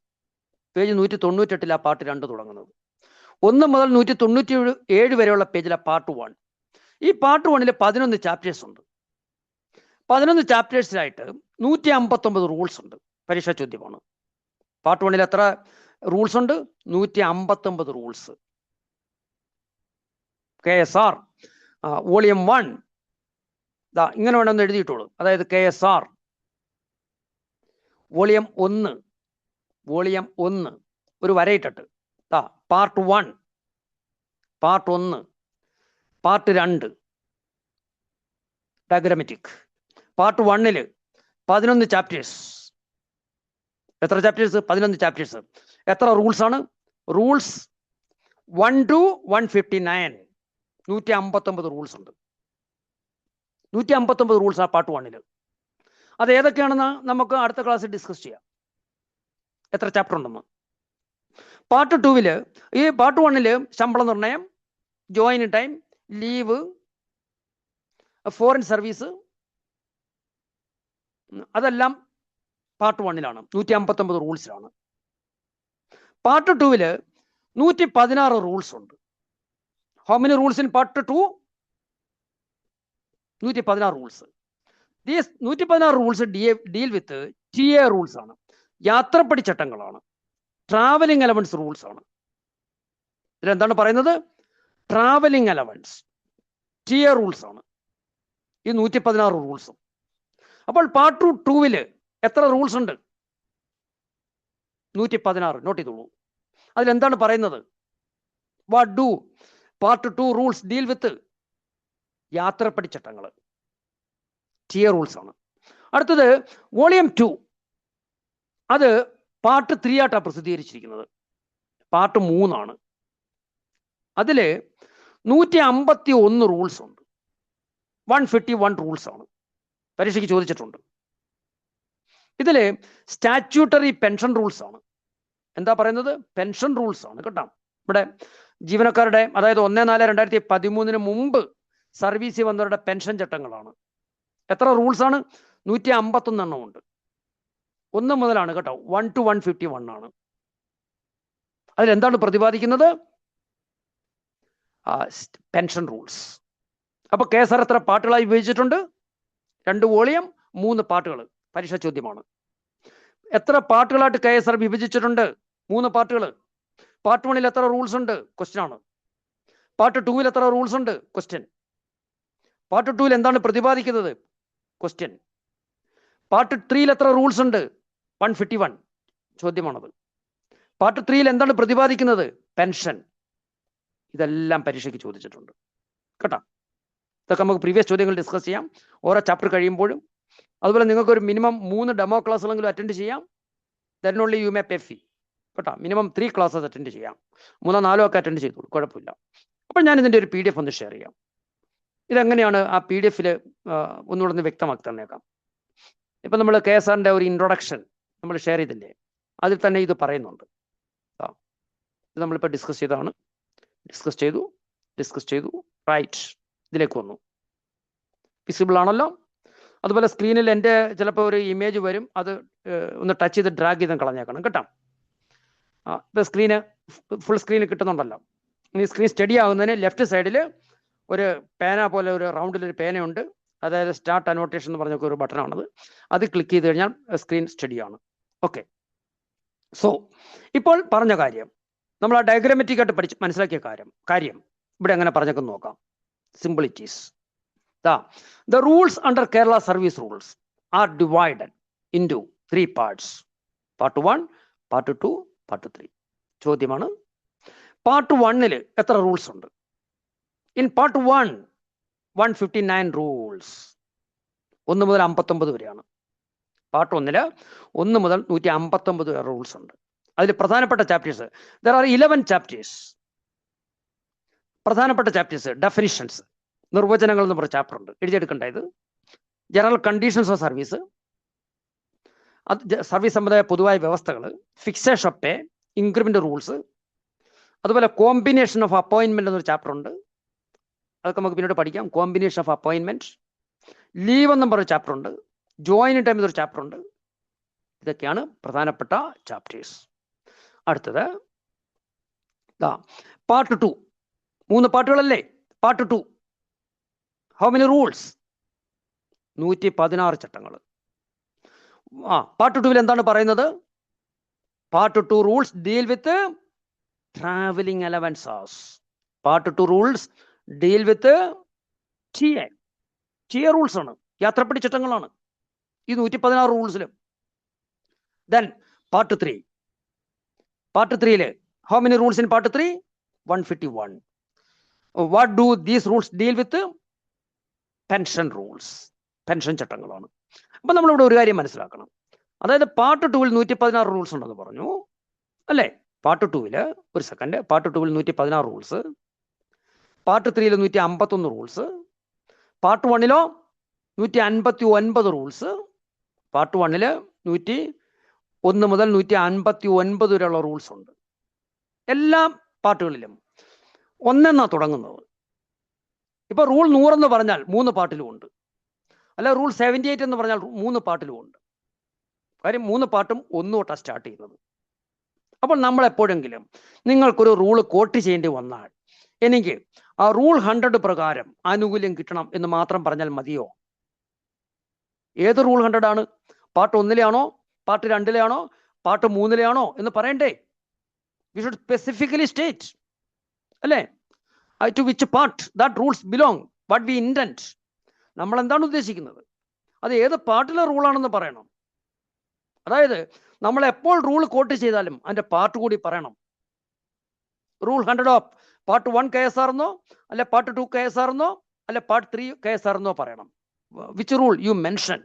പേജ് 198 ആ പാർട്ട് 2 തുടങ്ങുന്നത്. 1 മുതൽ 197 വരെയുള്ള പേജിലെ പാർട്ട് 1. ഈ പാർട്ട് 1ൽ 11 ചാപ്റ്റേഴ്സ് ഉണ്ട്. 11 ചാപ്റ്റേഴ്സിലായിട്ട് 159 റൂൾസ് ഉണ്ട്. പരീക്ഷാ ചോദ്യമാണ്. പാർട്ട് 1ൽ എത്ര റൂൾസ് ഉണ്ട്? 159 റൂൾസ്. KSR വോളിയം 1 ഇങ്ങനെ വേണമെന്ന് എഴുതിയിട്ടുള്ളൂ. അതായത് KSR വോളിയം 1, വോളിയം 1 ഒരു വരയിട്ടിട്ട് part 1, part 1, part 2 diagrammatic. Part 1ൽ 11 ചാപ്റ്റേഴ്സ്. എത്ര ചാപ്റ്റേഴ്സ്? 11 ചാപ്റ്റേഴ്സ്. എത്ര റൂൾസ് ആണ്? Rules 1 to 159. 159 റൂൾസ് ഉണ്ട്. 159 റൂൾസ് ആ പാർട്ട് 1ൽ. അത് ഏതൊക്കെയാണെന്ന് നമുക്ക് അടുത്ത ക്ലാസ്സിൽ ഡിസ്കസ് ചെയ്യാം, എത്ര ചാപ്റ്റർ ഉണ്ടെന്ന്. പാർട്ട് 2ൽ, ഈ പാർട്ട് 1ൽ ശമ്പള നിർണയം, join time, leave, foreign service, അതെല്ലാം പാർട്ട് 1ലാണ്. 159 റൂൾസിലാണ്. പാർട്ട് 2ൽ 116 റൂൾസ് ഉണ്ട്. How many rules in part 2? 116 rules. These 116 rules deal with TA rules ആണ്, യാത്രപ്പടി ചട്ടങ്ങളാണ്, ട്രാവലിംഗ് അലവൻസ് റൂൾസ് ആണ്. ഇതിലെന്താണ് പറയുന്നത്? ട്രാവലിംഗ് അലവൻസ്, TA റൂൾസ് ആണ് ഈ 116 റൂൾസും. അപ്പോൾ പാർട്ട് 2ൽ എത്ര റൂൾസ് ഉണ്ട്? 116. നോട്ട് ചെയ്തോളൂ. അതിലെന്താണ് പറയുന്നത്? What do part 2 rules deal with? യാത്രപ്പടി ചട്ടങ്ങൾ, TA റൂൾസ് ആണ്. അടുത്തത് വോളിയം 2. അത് പാർട്ട് 3 ആയിട്ടാണ് പ്രസിദ്ധീകരിച്ചിരിക്കുന്നത്. പാർട്ട് 3 ആണ്. അതിൽ 151 റൂൾസ് ഉണ്ട്. 151 റൂൾസ് ആണ്. പരീക്ഷയ്ക്ക് ചോദിച്ചിട്ടുണ്ട്. ഇതിൽ സ്റ്റാറ്റ്യൂട്ടറി പെൻഷൻ റൂൾസ് ആണ്. എന്താ പറയുന്നത്? പെൻഷൻ റൂൾസ് ആണ് കേട്ടോ. ഇവിടെ ജീവനക്കാരുടെ, അതായത് 1/4/2013 മുമ്പ് സർവീസിൽ വന്നവരുടെ പെൻഷൻ ചട്ടങ്ങളാണ്. എത്ര റൂൾസ് ആണ്? 151 എണ്ണം ഉണ്ട്. 1 മുതലാണ് കേട്ടോ. 1 to 151 ആണ്. അതിലെന്താണ് പ്രതിപാദിക്കുന്നത്? Pension rules. അപ്പൊ KSR എത്ര പാർട്ടുകളായി വിഭജിച്ചിട്ടുണ്ട്? 2 വോളിയം, 3 പാർട്ടുകൾ പരീക്ഷാ ചോദ്യമാണ്. എത്ര പാർട്ടുകളായിട്ട് KSR വിഭജിച്ചിട്ടുണ്ട്? 3 പാർട്ടുകൾ. പാർട്ട് 1 എത്ര റൂൾസ് ഉണ്ട്? ക്വസ്റ്റ്യൻ ആണ്. പാർട്ട് 2 എത്ര റൂൾസ് ഉണ്ട്? ക്വസ്റ്റ്യൻ. പാർട്ട് 2 എന്താണ് പ്രതിപാദിക്കുന്നത്? ക്വസ്റ്റ്യൻ. പാർട്ട് 3 എത്ര റൂൾസ് ഉണ്ട്? 151 ചോദ്യമാണത്. പാർട്ട് 3 എന്താണ് പ്രതിപാദിക്കുന്നത്? പെൻഷൻ. ഇതെല്ലാം പരീക്ഷയ്ക്ക് ചോദിച്ചിട്ടുണ്ട് കേട്ടോ. ഇതൊക്കെ നമുക്ക് പ്രീവിയസ് ചോദ്യങ്ങൾ ഡിസ്കസ് ചെയ്യാം ഓരോ ചാപ്റ്റർ കഴിയുമ്പോഴും. അതുപോലെ നിങ്ങൾക്ക് ഒരു മിനിമം 3 ഡെമോ ക്ലാസ്സുകളെങ്കിലും അറ്റൻഡ് ചെയ്യാം. Then only you may pay ഫീ കേട്ടോ. മിനിമം 3 ക്ലാസ്സസ് അറ്റൻഡ് ചെയ്യാം. 3 4 ഒക്കെ അറ്റൻഡ് ചെയ്തോളൂ, കുഴപ്പമില്ല. അപ്പോൾ ഞാൻ ഇതിൻ്റെ ഒരു PDF ഒന്ന് ഷെയർ ചെയ്യാം. ഇതെങ്ങനെയാണ് ആ PDF ഒന്നുകൂടെ ഒന്ന് വ്യക്തമാക്കി തന്നേക്കാം. ഇപ്പം നമ്മൾ KSRൻ്റെ ഒരു ഇൻട്രൊഡക്ഷൻ നമ്മൾ ഷെയർ ചെയ്തില്ലേ, അതിൽ തന്നെ ഇത് പറയുന്നുണ്ട്. ഇത് നമ്മളിപ്പോൾ ഡിസ്കസ് ചെയ്തതാണ്. ഡിസ്കസ് ചെയ്തു റൈറ്റ്. ഇതിലേക്ക് വന്നു. വിസിബിൾ ആണല്ലോ. അതുപോലെ സ്ക്രീനിൽ എൻ്റെ ചിലപ്പോൾ ഒരു ഇമേജ് വരും, അത് ഒന്ന് ടച്ച് ചെയ്ത് ഡ്രാഗ് ചെയ്ത് കളഞ്ഞേക്കണം കേട്ടോ. ഇപ്പോൾ സ്ക്രീന് ഫുൾ സ്ക്രീനിൽ കിട്ടുന്നുണ്ടല്ലോ. ഇനി സ്ക്രീൻ സ്റ്റഡി ആകുന്നതിന് ലെഫ്റ്റ് സൈഡിൽ ഒരു പേന പോലെ ഒരു റൗണ്ടിലൊരു പേനയുണ്ട്. അതായത് സ്റ്റാർട്ട് അനോട്ടേഷൻ എന്ന് പറഞ്ഞൊക്കെ ഒരു ബട്ടണാണത്. അത് ക്ലിക്ക് ചെയ്ത് കഴിഞ്ഞാൽ സ്ക്രീൻ സ്റ്റഡിയാണ്. ഓക്കെ. സോ ഇപ്പോൾ പറഞ്ഞ കാര്യം നമ്മൾ ആ ഡയഗ്രാമാറ്റിക് ആയിട്ട് മനസ്സിലാക്കിയ കാര്യം ഇവിടെ എങ്ങനെ പറഞ്ഞൊക്കെ നോക്കാം. സിംപിളിറ്റീസ്. The rules under Kerala service rules are divided into 3 parts. Part 1, Part 2, Part 3. ചോദ്യമാണ്, പാർട്ട് 1 എത്ര റൂൾസ് ഉണ്ട്? In part 1, 159 rules. 1 മുതൽ 59 വരെയാണ്. പാർട്ട് 1 1 മുതൽ 159 വരെ റൂൾസ് ഉണ്ട്. അതിൽ പ്രധാനപ്പെട്ട ചാപ്റ്റേഴ്സ്, ദർ ആർ 11 ചാപ്റ്റേഴ്സ്. പ്രധാനപ്പെട്ട ചാപ്റ്റേഴ്സ് ഡെഫിനിഷൻസ്, നിർവചനങ്ങൾ എന്ന് പറഞ്ഞ ചാപ്റ്റർ ഉണ്ട്, എഴുതിയെടുക്കേണ്ട. ഇത് general conditions of service, service സംബന്ധമായ പൊതുവായ വ്യവസ്ഥകൾ, fixation of pay, increment rules, അതുപോലെ കോമ്പിനേഷൻ ഓഫ് അപ്പോയിൻമെന്റ് എന്നൊരു ചാപ്റ്റർ ഉണ്ട്. അതൊക്കെ നമുക്ക് പിന്നീട് പഠിക്കാം. കോമ്പിനേഷൻ ഓഫ് അപ്പോയിൻമെന്റ്, ലീവ് എന്നും പറഞ്ഞ ചാപ്റ്റർ ഉണ്ട്, ജോയിൻ ടൈം എന്നൊരു ചാപ്റ്റർ ഉണ്ട്. ഇതൊക്കെയാണ് പ്രധാനപ്പെട്ട ചാപ്റ്റേഴ്സ്. അടുത്തത് പാർട്ട് 2. 3 പാർട്ടുകളല്ലേ? പാർട്ട് 2. How many rules? 116 ചട്ടങ്ങൾ. പാർട്ട് 2 എന്താണ് പറയുന്നത്? Part 2 rules deal with travelling allowances. Part 2 rules deal with TA rules ആണ്, യാത്രപ്പടി ചട്ടങ്ങളാണ് ഈ 116 റൂൾസിലും. Then part 3. Part 3 how many rules in part 3? 151. What do these rules deal with? Pension rules, pension ചട്ടങ്ങളാണ്. അപ്പം നമ്മളിവിടെ ഒരു കാര്യം മനസ്സിലാക്കണം. അതായത് പാർട്ട് 2 116 റൂൾസ് ഉണ്ടെന്ന് പറഞ്ഞു അല്ലേ? പാർട്ട് 2 ഒരു second, part 2 116 rules, part 3 151 rules, part 1 159 rules, part 1 101 മുതൽ 159 വരെയുള്ള റൂൾസ് ഉണ്ട്. എല്ലാ പാർട്ടുകളിലും ഒന്നെന്നാ തുടങ്ങുന്നത്. ഇപ്പൊ റൂൾ 100 എന്ന് പറഞ്ഞാൽ 3 പാർട്ടിലും ഉണ്ട്, അല്ല റൂൾ 78 എന്ന് പറഞ്ഞാൽ 3 പാർട്ടിലും ഉണ്ട്. കാര്യം 3 പാർട്ടും 1 തൊട്ടാണ് സ്റ്റാർട്ട് ചെയ്യുന്നത്. അപ്പോൾ നമ്മൾ എപ്പോഴെങ്കിലും നിങ്ങൾക്കൊരു റൂള് കോട്ട് ചെയ്യേണ്ടി വന്നാൽ എനിക്ക് ആ റൂൾ 100 പ്രകാരം ആനുകൂല്യം കിട്ടണം എന്ന് മാത്രം പറഞ്ഞാൽ മതിയോ? ഏത് റൂൾ 100 ആണ്? പാർട്ട് 1 ആണോ, പാർട്ട് 2 ആണോ, പാർട്ട് 3 ആണോ എന്ന് പറയണ്ടേ? വി ഷുഡ് സ്പെസിഫിക്കലി സ്റ്റേറ്റ് അല്ലേ to which part that rules belong, what we intend. നമ്മൾ എന്താണ് ഉദ്ദേശിക്കുന്നത്, അത് ഏത് പാർട്ടിലെ റൂളാണെന്ന് പറയണം. അതായത് നമ്മൾ എപ്പോൾ റൂൾ കോട്ട് ചെയ്താലും അതിന്റെ പാർട്ട് കൂടി പറയണം. റൂൾ 100 ഓഫ് പാർട്ട് 1 KSR എന്നോ, അല്ലെ പാർട്ട് 2 KSR എന്നോ, അല്ലെ പാർട്ട് 3 KSR എന്നോ പറയണം. വിച്ച് റൂൾ യു മെൻഷൻ,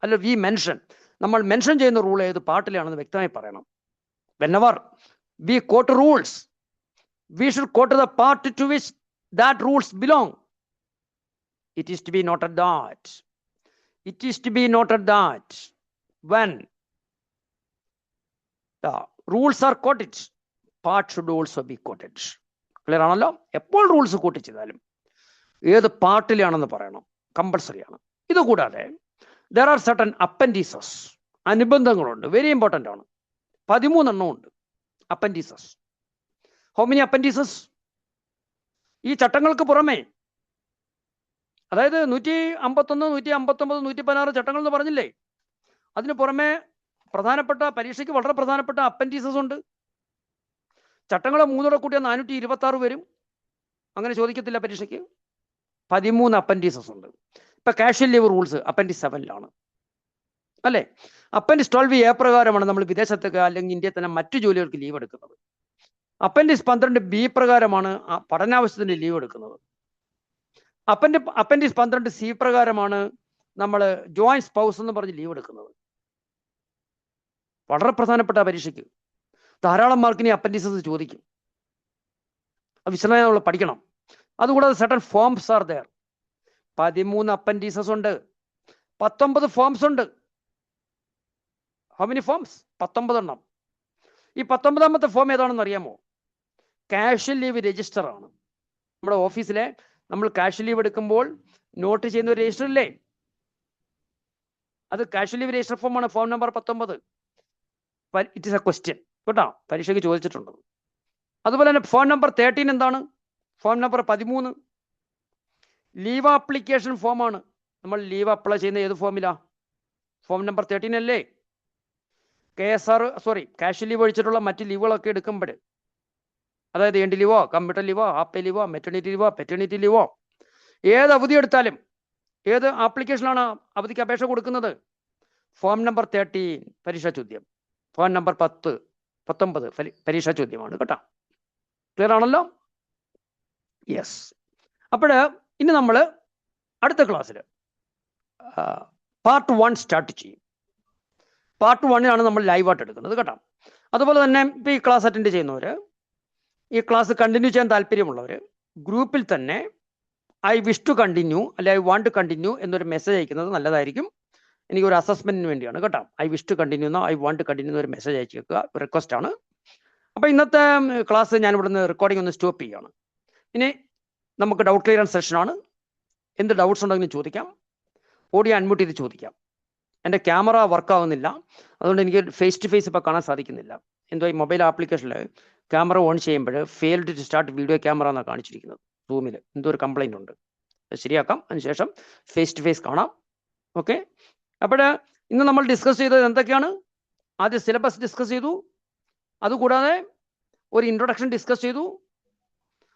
അല്ലെ വി മെൻഷൻ, നമ്മൾ മെൻഷൻ ചെയ്യുന്ന റൂൾ ഏത് പാർട്ടിലാണെന്ന് വ്യക്തമായി പറയണം. whenever we quote rules, we should quote the part to which that rules belong. It is to be noted that when the rules are quoted, part should also be quoted. Clear ആണല്ലോ? എപ്പോൾ rules coat ചെയ്താലും ഏത് പാർട്ടിലാണെന്ന് പറയണം, compulsory ആണ്. ഇതുകൂടാതെ there are certain appendices, അനുബന്ധങ്ങളുണ്ട്, very important ആണ്. 13 എണ്ണം ഉണ്ട് appendices. How many appendices? ഈ ചട്ടങ്ങൾക്ക് പുറമെ അതായത് 151, 159, 116 ചട്ടങ്ങൾ എന്ന് പറഞ്ഞില്ലേ. അതിന് പുറമെ പ്രധാനപ്പെട്ട പരീക്ഷയ്ക്ക് വളരെ പ്രധാനപ്പെട്ട അപ്പൻഡിസസ് ഉണ്ട്. ചട്ടങ്ങൾ 3 കൂട്ടിയാൽ 426 വരും. അങ്ങനെ ചോദിക്കത്തില്ല പരീക്ഷയ്ക്ക്. 13 അപ്പൻഡിസസ് ഉണ്ട്. ഇപ്പൊ കാഷ്വൽ ലീവ് റൂൾസ് അപ്പൻഡിസ് 7 അല്ലേ. അപ്പൻഡിസ് 12A പ്രകാരമാണ് നമ്മൾ വിദേശത്തൊക്കെ അല്ലെങ്കിൽ ഇന്ത്യയിൽ തന്നെ മറ്റു ജോലികൾക്ക് ലീവ് എടുക്കുന്നത്. അപ്പൻഡിസ് 12B പ്രകാരമാണ് പഠനാവശ്യത്തിന് ലീവ് എടുക്കുന്നത്. അപ്പൻഡിസ് 12C പ്രകാരമാണ് നമ്മൾ ജോയിന്റ് സ്പൗസ് എന്ന് പറഞ്ഞ് ലീവ് എടുക്കുന്നത്. വളരെ പ്രധാനപ്പെട്ട പരീക്ഷയ്ക്ക് ധാരാളം മാർക്കിന് അപ്പൻഡിസസ് ചോദിക്കും. അത് വിശദമായി നമ്മൾ പഠിക്കണം. അതുകൂടാതെ സർട്ടൻ ഫോംസ് ആർ ദെയർ. 13 അപ്പൻഡിസസ് ഉണ്ട്, 19 ഫോംസ് ഉണ്ട്. How many forms? 19 എണ്ണം. ഈ 19ാമത്തെ ഫോം ഏതാണെന്ന് അറിയാമോ? കാഷ്വൽ ലീവ് രജിസ്റ്റർ ആണ്. നമ്മുടെ ഓഫീസിലെ നമ്മൾ കാഷ്വൽ ലീവ് എടുക്കുമ്പോൾ നോട്ട് ചെയ്യുന്ന ഒരു രജിസ്റ്റർ ഇല്ലേ, അത് കാഷ്വൽ ലീവ് രജിസ്റ്റർ ഫോം ആണ്. Form number 19. It is A question കേട്ടോ, പരീക്ഷയ്ക്ക് ചോദിച്ചിട്ടുണ്ട്. അതുപോലെ തന്നെ ഫോം നമ്പർ 13 എന്താണ്? Form number 13 leave application form ആണ്. നമ്മൾ ലീവ് അപ്ലൈ ചെയ്യുന്ന ഏത് ഫോമിലാ? ഫോം നമ്പർ 13 അല്ലേ. കാഷ്വൽ ലീവ് ഒഴിച്ചിട്ടുള്ള മറ്റ് ലീവുകളൊക്കെ എടുക്കുമ്പോൾ, അതായത് എൻഡ് ലീവോ, കമ്പ്യൂട്ടർ ലീവോ, ഹാഫ് പേ ലീവോ, മെറ്റർണിറ്റി ലീവോ, പെറ്റർണിറ്റി ലീവോ, ഏത് അവധി എടുത്താലും ഏത് ആപ്ലിക്കേഷനാണ് അവധിക്ക് അപേക്ഷ കൊടുക്കുന്നത്? ഫോം നമ്പർ 13 പരീക്ഷാ ചോദ്യം. ഫോം നമ്പർ 10, 19 പരീക്ഷാ ചോദ്യമാണ് കേട്ടോ. ക്ലിയർ ആണല്ലോ? യെസ്. അപ്പോൾ ഇനി നമ്മൾ അടുത്ത ക്ലാസ്സിൽ പാർട്ട് 1 സ്റ്റാർട്ട് ചെയ്യും. പാർട്ട് 1 നമ്മൾ ലൈവായിട്ട് എടുക്കുന്നത് കേട്ടോ. അതുപോലെ തന്നെ ഇപ്പോൾ ഈ ക്ലാസ് അറ്റൻഡ് ചെയ്യുന്നവർ, ഈ ക്ലാസ് കണ്ടിന്യൂ ചെയ്യാൻ താല്പര്യമുള്ളവർ ഗ്രൂപ്പിൽ തന്നെ ഐ വിഷ് ടു കണ്ടിന്യൂ അല്ലെ ഐ വാണ്ട് ടു കണ്ടിന്യൂ എന്നൊരു മെസ്സേജ് അയക്കുന്നത് നല്ലതായിരിക്കും. എനിക്കൊരു അസസ്മെന്റിന് വേണ്ടിയാണ് കേട്ടോ. ഐ വിഷ് ടു കണ്ടിന്യൂ എന്നോ ഐ വാണ്ട് ടു കണ്ടിന്യൂ എന്നൊരു മെസ്സേജ് അയച്ചു വെക്കുക, റിക്വസ്റ്റ് ആണ്. അപ്പോൾ ഇന്നത്തെ ക്ലാസ് ഞാൻ ഇവിടുന്ന് റെക്കോർഡിംഗ് ഒന്ന് സ്റ്റോപ്പ് ചെയ്യുകയാണ്. ഇനി നമുക്ക് ഡൗട്ട് ക്ലിയറൻസ് സെഷനാണ്. എന്ത് ഡൗട്ട്സ് ഉണ്ടെങ്കിലും ചോദിക്കാം. ഓഡിയോ അൺമ്യൂട്ട് ചെയ്ത് ചോദിക്കാം. എൻ്റെ ക്യാമറ വർക്ക് ആവുന്നില്ല, അതുകൊണ്ട് എനിക്ക് ഫേസ് ടു ഫേസ് ഇപ്പോൾ കാണാൻ സാധിക്കുന്നില്ല. എന്തോ ഈ മൊബൈൽ ആപ്ലിക്കേഷനിൽ ക്യാമറ ഓൺ ചെയ്യുമ്പോൾ failed to start video camera എന്നാണ് കാണിച്ചിരിക്കുന്നത്. റൂമിൽ എന്തോ ഒരു കംപ്ലൈൻറ്റ് ഉണ്ട്. ശരിയാക്കാം, അതിനുശേഷം ഫേസ് ടു ഫേസ് കാണാം. ഓക്കെ. അപ്പോൾ ഇന്ന് നമ്മൾ ഡിസ്കസ് ചെയ്തത് എന്തൊക്കെയാണ്? ആദ്യം സിലബസ് ഡിസ്കസ് ചെയ്തു. അതുകൂടാതെ ഒരു ഇൻട്രൊഡക്ഷൻ ഡിസ്കസ് ചെയ്തു.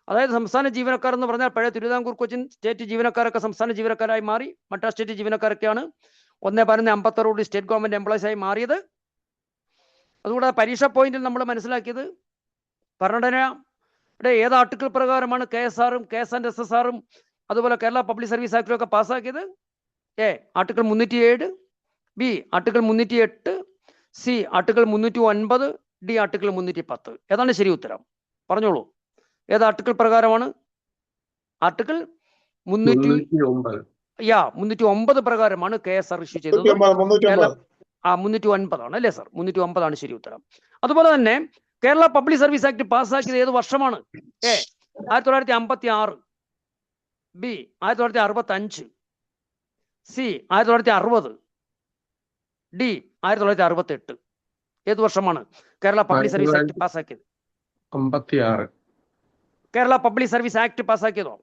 അതായത് സംസ്ഥാന ജീവനക്കാർ എന്ന് പറഞ്ഞാൽ പഴയ തിരുവിതാംകൂർ കൊച്ചിൻ സ്റ്റേറ്റ് ജീവനക്കാരൊക്കെ സംസ്ഥാന ജീവനക്കാരായി മാറി. മദ്രാസ് സ്റ്റേറ്റ് ജീവനക്കാരൊക്കെയാണ് 1/56 സ്റ്റേറ്റ് ഗവൺമെന്റ് എംപ്ലോയീസ് ആയി മാറിയത്. അതുകൂടാതെ പരീക്ഷാ പോയിന്റിൽ നമ്മൾ മനസ്സിലാക്കിയത് ഭരണഘടനയുടെ ഏത് ആർട്ടിക്കിൾ പ്രകാരമാണ് KSRും KS&SSRും അതുപോലെ കേരള പബ്ലിക് സർവീസ് ആക്ടും ഒക്കെ പാസ്സാക്കിയത്? A article 307, B article 308, C article 309, D article 310. ഏതാണ് ശരി ഉത്തരം? പറഞ്ഞോളൂ. ഏത് ആർട്ടിക്കിൾ പ്രകാരമാണ്? ആർട്ടിക്കിൾ 309 പ്രകാരമാണ് KSR ഇഷ്യൂ ചെയ്തത്. 309 ആണ് അല്ലേ സാർ? 309 ആണ് ശരി ഉത്തരം. അതുപോലെ തന്നെ കേരള പബ്ലിക് സർവീസ് ആക്ട് പാസ്സാക്കിയത് ഏത് വർഷമാണ്? A 1956, B 1965, C 1960, D 1968. ഏത് വർഷമാണ് കേരള പബ്ലിക് സർവീസ് ആക്ട് പാസ്സാക്കിയത്? 56. കേരള പബ്ലിക് സർവീസ് ആക്ട് പാസ്സാക്കിയതോ?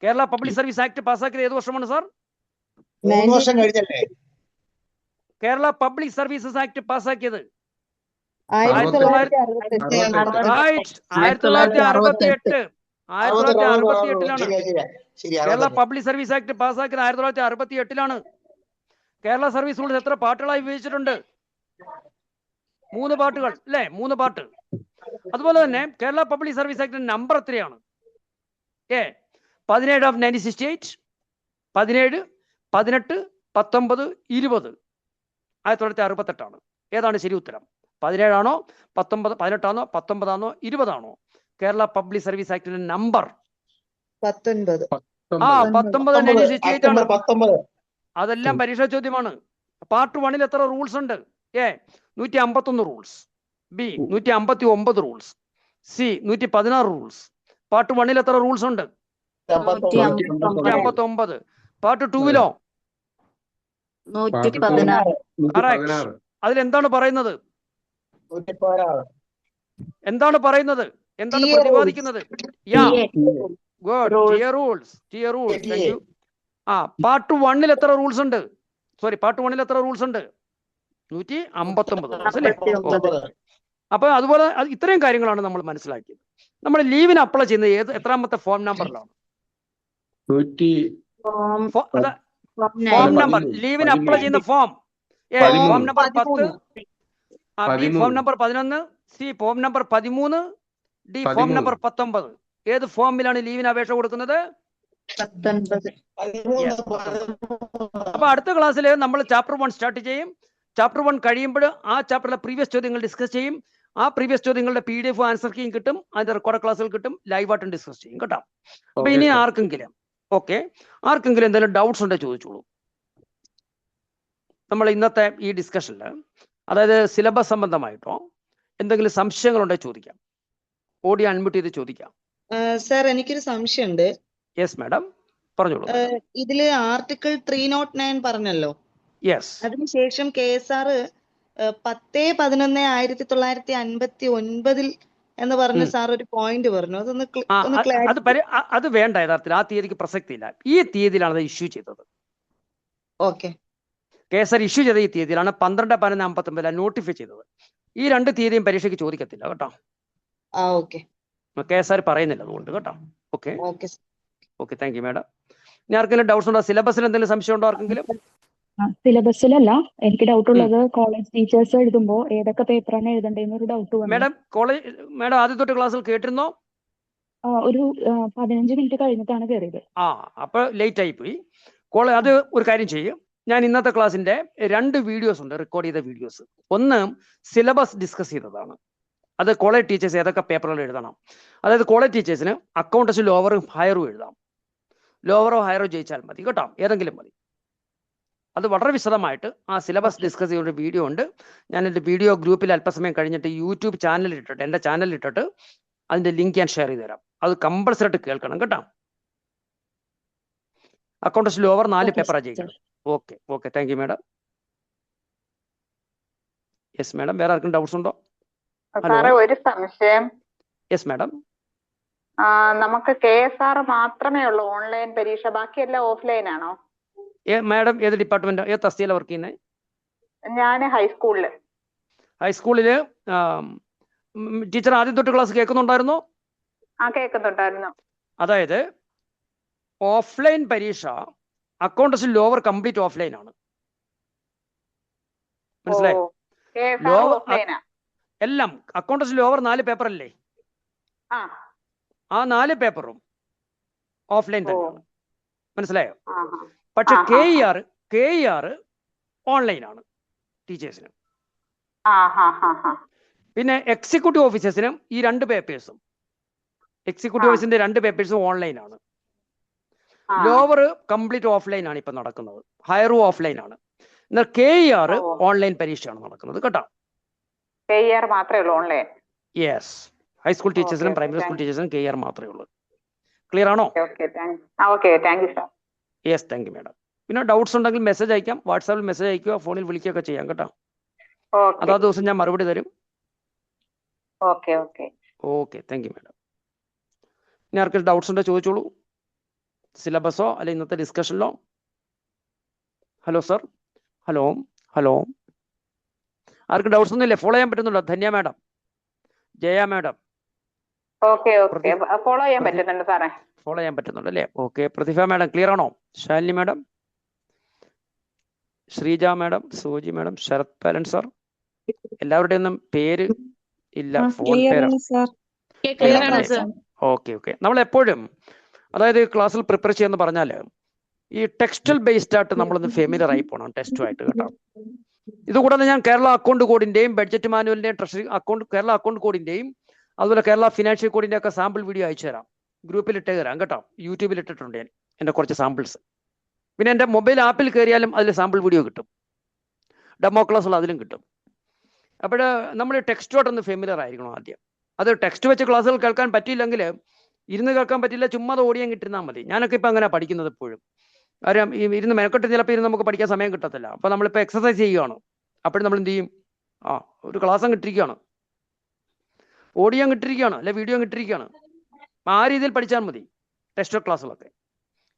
കേരള പബ്ലിക് സർവീസ് ആക്ട് പാസ്സാക്കിയത് ഏത് വർഷമാണ് സാർ? 3 വർഷം കഴിഞ്ഞല്ലേ? കേരള പബ്ലിക് സർവീസസ് ആക്ട് പാസ്സാക്കിയത് 1968. 1968ലാണ് കേരള പബ്ലിക് സർവീസ് ആക്ട് പാസ്സാക്കിയത്. 1968ലാണ്. കേരള സർവീസ് റൂൾസ് എത്ര പാർട്ടുകളായി വിഭജിച്ചിട്ടുണ്ട്? 3 പാർട്ടുകൾ അല്ലേ? 3 പാർട്ട്. അതുപോലെ തന്നെ Kerala public service act number എത്രയാണ്? A 17 of 1968, 17, 18, 19, 20. 1968 ആണ്. ഏതാണ് ശരി ഉത്തരം? 17 ആണോ 19, 18 ആണോ 19 ആണോ 20 ആണോ? കേരള പബ്ലിക് സർവീസ് ആക്ടിന്റെ നമ്പർ 19. 19 ആണ്. 19. അതെല്ലാം പരീക്ഷാ ചോദ്യമാണ്. പാർട്ട് 1 എത്ര റൂൾസ് ഉണ്ട്? A 151 rules, B 159 rules, C 116 rules. Part 1 എത്ര റൂൾസ് ഉണ്ട്? 159. പാർട്ട് 2 116. അതിലെന്താണ് പറയുന്നത്? എന്താണ് പറയുന്നത്? എന്താണ് പ്രതിപാദിക്കുന്നത്? Good. Tear rules thank you. Part 1 എത്ര റൂൾസ് ഉണ്ട്? പാർട്ട് 1 എത്ര റൂൾസ് ഉണ്ട്? 159 റൂൾസ് അല്ലേ? അപ്പൊ അതുപോലെ ഇത്രയും കാര്യങ്ങളാണ് നമ്മൾ മനസ്സിലാക്കിയത്. നമ്മൾ ലീവിന് അപ്ലൈ ചെയ്യുന്നത് എത്രാമത്തെ ഫോം നമ്പറിലാണ്? ഫോം നമ്പർ, ലീവിന് അപ്ലൈ ചെയ്യുന്ന form form number 10, form number 11, form number 13, form number 19. ഏത് ഫോമിലാണ് ലീവിന് അപേക്ഷ കൊടുക്കുന്നത്? 19. അപ്പൊ അടുത്ത ക്ലാസ്സിൽ നമ്മൾ ചാപ്റ്റർ 1 സ്റ്റാർട്ട് ചെയ്യും. ചാപ്റ്റർ 1 കഴിയുമ്പോൾ ആ ചാപ്റ്ററിലെ പ്രീവിയസ് ചോദ്യങ്ങൾ ഡിസ്കസ് ചെയ്യും. ആ പ്രീവിയസ് ചോദ്യങ്ങളുടെ PDF ആൻസർ കീയും കിട്ടും, അതിന്റെ റെക്കോർഡ് ക്ലാസ്സുകൾ കിട്ടും, ലൈവായിട്ടും ഡിസ്കസ് ചെയ്യും കേട്ടോ. അപ്പൊ ഇനി ആർക്കെങ്കിലും എന്തെങ്കിലും ഡൗട്ട്സ് ഉണ്ടെങ്കിൽ ചോദിച്ചോളൂ. നമ്മൾ ഇന്നത്തെ ഈ ഡിസ്കഷനിൽ അതായത് സിലബസ് സംബന്ധമായിട്ടോ എന്തെങ്കിലും സംശയങ്ങളുണ്ടെങ്കിൽ ചോദിക്കാം. ഓഡിയോ അൺമ്യൂട്ട് ചെയ്ത് ചോദിക്കാം. സർ, എനിക്കൊരു സംശയമുണ്ട്. യെസ് മാഡം, പറഞ്ഞോളൂ. ഇതില് ആർട്ടിക്കിൾ 309 പറഞ്ഞല്ലോ. യെസ്. അതിനുശേഷം KSR 10/11/1959 എന്ന് പറഞ്ഞ സാർ ഒരു പോയിന്റ് പറഞ്ഞു. അത് വേണ്ട, യഥാർത്ഥത്തിൽ ആ തീയതിക്ക് പ്രസക്തിയില്ല. ഈ തീയതിയിലാണ് അത് ഇഷ്യൂ ചെയ്തത്. ഓക്കെ. KSR ഇഷ്യൂ ചെയ്ത ഈ തീയതിയിലാണ് 12/11/59 നോട്ടിഫൈ ചെയ്തത്. ഈ 2 തീയതിയും പരീക്ഷയ്ക്ക് ചോദിക്കത്തില്ല കേട്ടോ. KSR പറയുന്നില്ല അതുകൊണ്ട് കേട്ടോ. Okay thank you madam. ഇനി ആർക്കെങ്കിലും ഡൗട്ട്സ് ഉണ്ടോ? സിലബസിൽ എന്തെങ്കിലും സംശയം ഉണ്ടോ ആർക്കെങ്കിലും? സിലബസിലല്ല, എനിക്ക് ഡൗട്ട് ഉള്ളത് കോളേജ് ടീച്ചേഴ്സ് എഴുതുമ്പോൾ ഏതൊക്കെ പേപ്പറാണ് എഴുതേണ്ടതെന്ന് ഒരു ഡൗട്ട് വന്നു. മാഡം ആദ്യ തൊട്ട് ക്ലാസ്സിൽ കേട്ടിരുന്നോ? ഒരു 15 മിനിറ്റ് കഴിഞ്ഞിട്ടാണ് കയറിയത്. അപ്പൊ ലേറ്റ് ആയി പോയി. അത് ഒരു കാര്യം ചെയ്യും, ഞാൻ ഇന്നത്തെ ക്ലാസ്സിന്റെ 2 വീഡിയോസ് ഉണ്ട്, റെക്കോർഡ് ചെയ്ത വീഡിയോസ്. ഒന്ന് സിലബസ് ഡിസ്കസ് ചെയ്തതാണ്. അത് കോളേജ് ടീച്ചേഴ്സ് ഏതൊക്കെ പേപ്പറുകൾ എഴുതണം. അതായത് കോളേജ് ടീച്ചേഴ്സിന് അക്കൗണ്ടൻസി ലോവറും ഹയറും എഴുതാം. ലോവറോ ഹയറോ ജയിച്ചാൽ മതി കേട്ടോ, ഏതെങ്കിലും മതി. അത് വളരെ വിശദമായിട്ട് ആ സിലബസ് ഡിസ്കസ് ചെയ്യുന്ന വീഡിയോ ഉണ്ട്. ഞാൻ എൻ്റെ വീഡിയോ ഗ്രൂപ്പിൽ അല്പസമയം കഴിഞ്ഞിട്ട് യൂട്യൂബ് ചാനലിൽ ഇട്ടിട്ട്, എൻ്റെ ചാനലിൽ ഇട്ടിട്ട് അതിൻ്റെ ലിങ്ക് ഞാൻ ഷെയർ ചെയ്ത് തരാം. അത് കമ്പൾസറി ആയിട്ട് കേൾക്കണം കേട്ടോ. അക്കൗണ്ടൻസി ലോവർ 4 പേപ്പറാണ് ജയിക്കണം. Okay thank you madam. Yes madam, വേറെ ആർക്കും ഡൗട്ട്സ് ഉണ്ടോ? ഒരു സംശയം. Yes madam. നമുക്ക് KSR മാത്രമേ ഉള്ളൂ ഓൺലൈൻ പരീക്ഷ, ബാക്കിയെല്ലാം ഓഫ്ലൈൻ ആണോ? മാഡം ഏത് ഡിപ്പാർട്ട്മെന്റ്, ഏത് തസ്തികയിലാണ് വർക്ക് ചെയ്യുന്നത്? ഞാൻ ഹൈസ്കൂളില്. ടീച്ചർ ആദ്യം തൊട്ട് ക്ലാസ് കേൾക്കുന്നുണ്ടായിരുന്നോ? കേൾക്കുന്നുണ്ടായിരുന്നു. അതായത് ഓഫ്ലൈൻ പരീക്ഷ അക്കൗണ്ടൻസി ലോവർ കംപ്ലീറ്റ് ഓഫ്ലൈൻ ആണ്. മനസ്സിലായോ? എല്ലാം അക്കൗണ്ടൻസി ലോവർ 4 പേപ്പർ അല്ലേ? ആ 4 പേപ്പറും ഓഫ്ലൈൻ തന്നെയാണ്. മനസ്സിലായോ? പക്ഷെ KER ഓൺലൈൻ ആണ് ടീച്ചേഴ്സിന്. പിന്നെ എക്സിക്യൂട്ടീവ് ഓഫീസേഴ്സിനും ഈ 2 പേപ്പേഴ്സും, എക്സിക്യൂട്ടീവ് ഓഫീസിന്റെ 2 പേപ്പേഴ്സും ഓൺലൈൻ ആണ്. ലോവർ കംപ്ലീറ്റ് ഓഫ്ലൈൻ ആണ് ഇപ്പൊ നടക്കുന്നത്, ഹയറും ഓഫ്ലൈൻ ആണ്. എന്നാൽ KER ഓൺലൈൻ പരീക്ഷയാണ് നടക്കുന്നത് കേട്ടോ. KER മാത്രമേ ഉള്ളൂ ഓൺലൈൻ? യെസ്, ഹൈസ്കൂൾ ടീച്ചേഴ്സിനും പ്രൈമറി സ്കൂൾ ടീച്ചേഴ്സിനും KER മാത്രമേ ഉള്ളൂ. ക്ലിയർ ആണോ? Yes thank you madam. പിന്നെ ഡൗട്ട്സ് ഉണ്ടെങ്കിൽ മെസ്സേജ് അയക്കാം, വാട്സാപ്പിൽ മെസ്സേജ് അയക്കുക, ഫോണിൽ വിളിക്കുകയൊക്കെ ചെയ്യാം കേട്ടോ. അതാ ദിവസം ഞാൻ മറുപടി തരും. Okay thank you madam. ഇനി ആർക്കും ഡൗട്ട്സ് ഉണ്ടോ ചോദിച്ചോളൂ, സിലബസോ അല്ലെ ഇന്നത്തെ ഡിസ്കഷനിലോ. ഹലോ സർ, ഹലോ ആർക്കും ഡൗട്ട്സ് ഒന്നും ഇല്ലേ? ഫോളോ ചെയ്യാൻ പറ്റുന്നുണ്ടോ? Dhanya madam, Jaya madam follow ചെയ്യാൻ പറ്റുന്നുണ്ട് സാറേ. ഫോളോ ചെയ്യാൻ പറ്റുന്നുണ്ട് അല്ലേ? ഓക്കെ. പ്രതിഭ മാഡം ക്ലിയർ ആണോ? Shalini madam, Sreeja madam, Suji madam, Sarath Palan sir, എല്ലാവരുടെയും ഒന്നും പേര് ഇല്ല, ഫോൺ പേരാണ്. ഓക്കെ. നമ്മൾ എപ്പോഴും അതായത് ക്ലാസ്സിൽ പ്രിപ്പയർ ചെയ്യാന്ന് പറഞ്ഞാൽ ഈ ടെക്സ്റ്റൽ ബേസ്ഡ് ആയിട്ട് നമ്മളൊന്ന് ഫെമിലിയർ ആയി പോകണം ടെസ്റ്റുമായിട്ട് കേട്ടോ. ഇതുകൂടാതെ ഞാൻ കേരള അക്കൗണ്ട് കോഡിന്റെയും ബഡ്ജറ്റ് മാനുവലിന്റെയും ട്രഷറി കേരള അക്കൗണ്ട് കോഡിന്റെയും അതുപോലെ കേരള ഫിനാൻഷ്യൽ കോഡിന്റെ ഒക്കെ സാമ്പിൾ വീഡിയോ അയച്ചു തരാം, ഗ്രൂപ്പിൽ ഇട്ട് തരാം കേട്ടോ. യൂട്യൂബിൽ ഇട്ടിട്ടുണ്ട് ഞാൻ എൻ്റെ കുറച്ച് സാമ്പിൾസ്. പിന്നെ എൻ്റെ മൊബൈൽ ആപ്പിൽ കയറിയാലും അതിൽ സാമ്പിൾ വീഡിയോ കിട്ടും, ഡെമോ ക്ലാസ്സുകൾ അതിലും കിട്ടും. അപ്പോൾ നമ്മൾ ടെക്സ്റ്റുമായിട്ടൊന്ന് ഫെമിലിയർ ആയിരിക്കണം ആദ്യം. അത് ടെക്സ്റ്റ് വെച്ച് ക്ലാസ്സുകൾ കേൾക്കാൻ പറ്റിയില്ലെങ്കിൽ ഇരുന്ന് കേൾക്കാൻ പറ്റില്ല, ചുമ്മാ ഓടിയാൻ കിട്ടുന്നാൽ മതി. ഞാനൊക്കെ ഇപ്പം അങ്ങനെ പഠിക്കുന്നത് എപ്പോഴും. കാര്യം ഇരുന്ന് മെനക്കെട്ട് ചിലപ്പോൾ ഇരുന്ന് നമുക്ക് പഠിക്കാൻ സമയം കിട്ടത്തില്ല. അപ്പോൾ നമ്മളിപ്പോൾ എക്സസൈസ് ചെയ്യുകയാണ്, അപ്പോഴും നമ്മൾ എന്ത് ചെയ്യും? ഒരു ക്ലാസ്സും കിട്ടിയിരിക്കുകയാണ്, ഓഡിയോ കിട്ടിയിരിക്കുകയാണ്, അല്ലെ വീഡിയോ കിട്ടിയിരിക്കുകയാണ്. ആ രീതിയിൽ പഠിച്ചാൽ മതി. ടെക്സ്റ്റ് ക്ലാസ്സുകളൊക്കെ.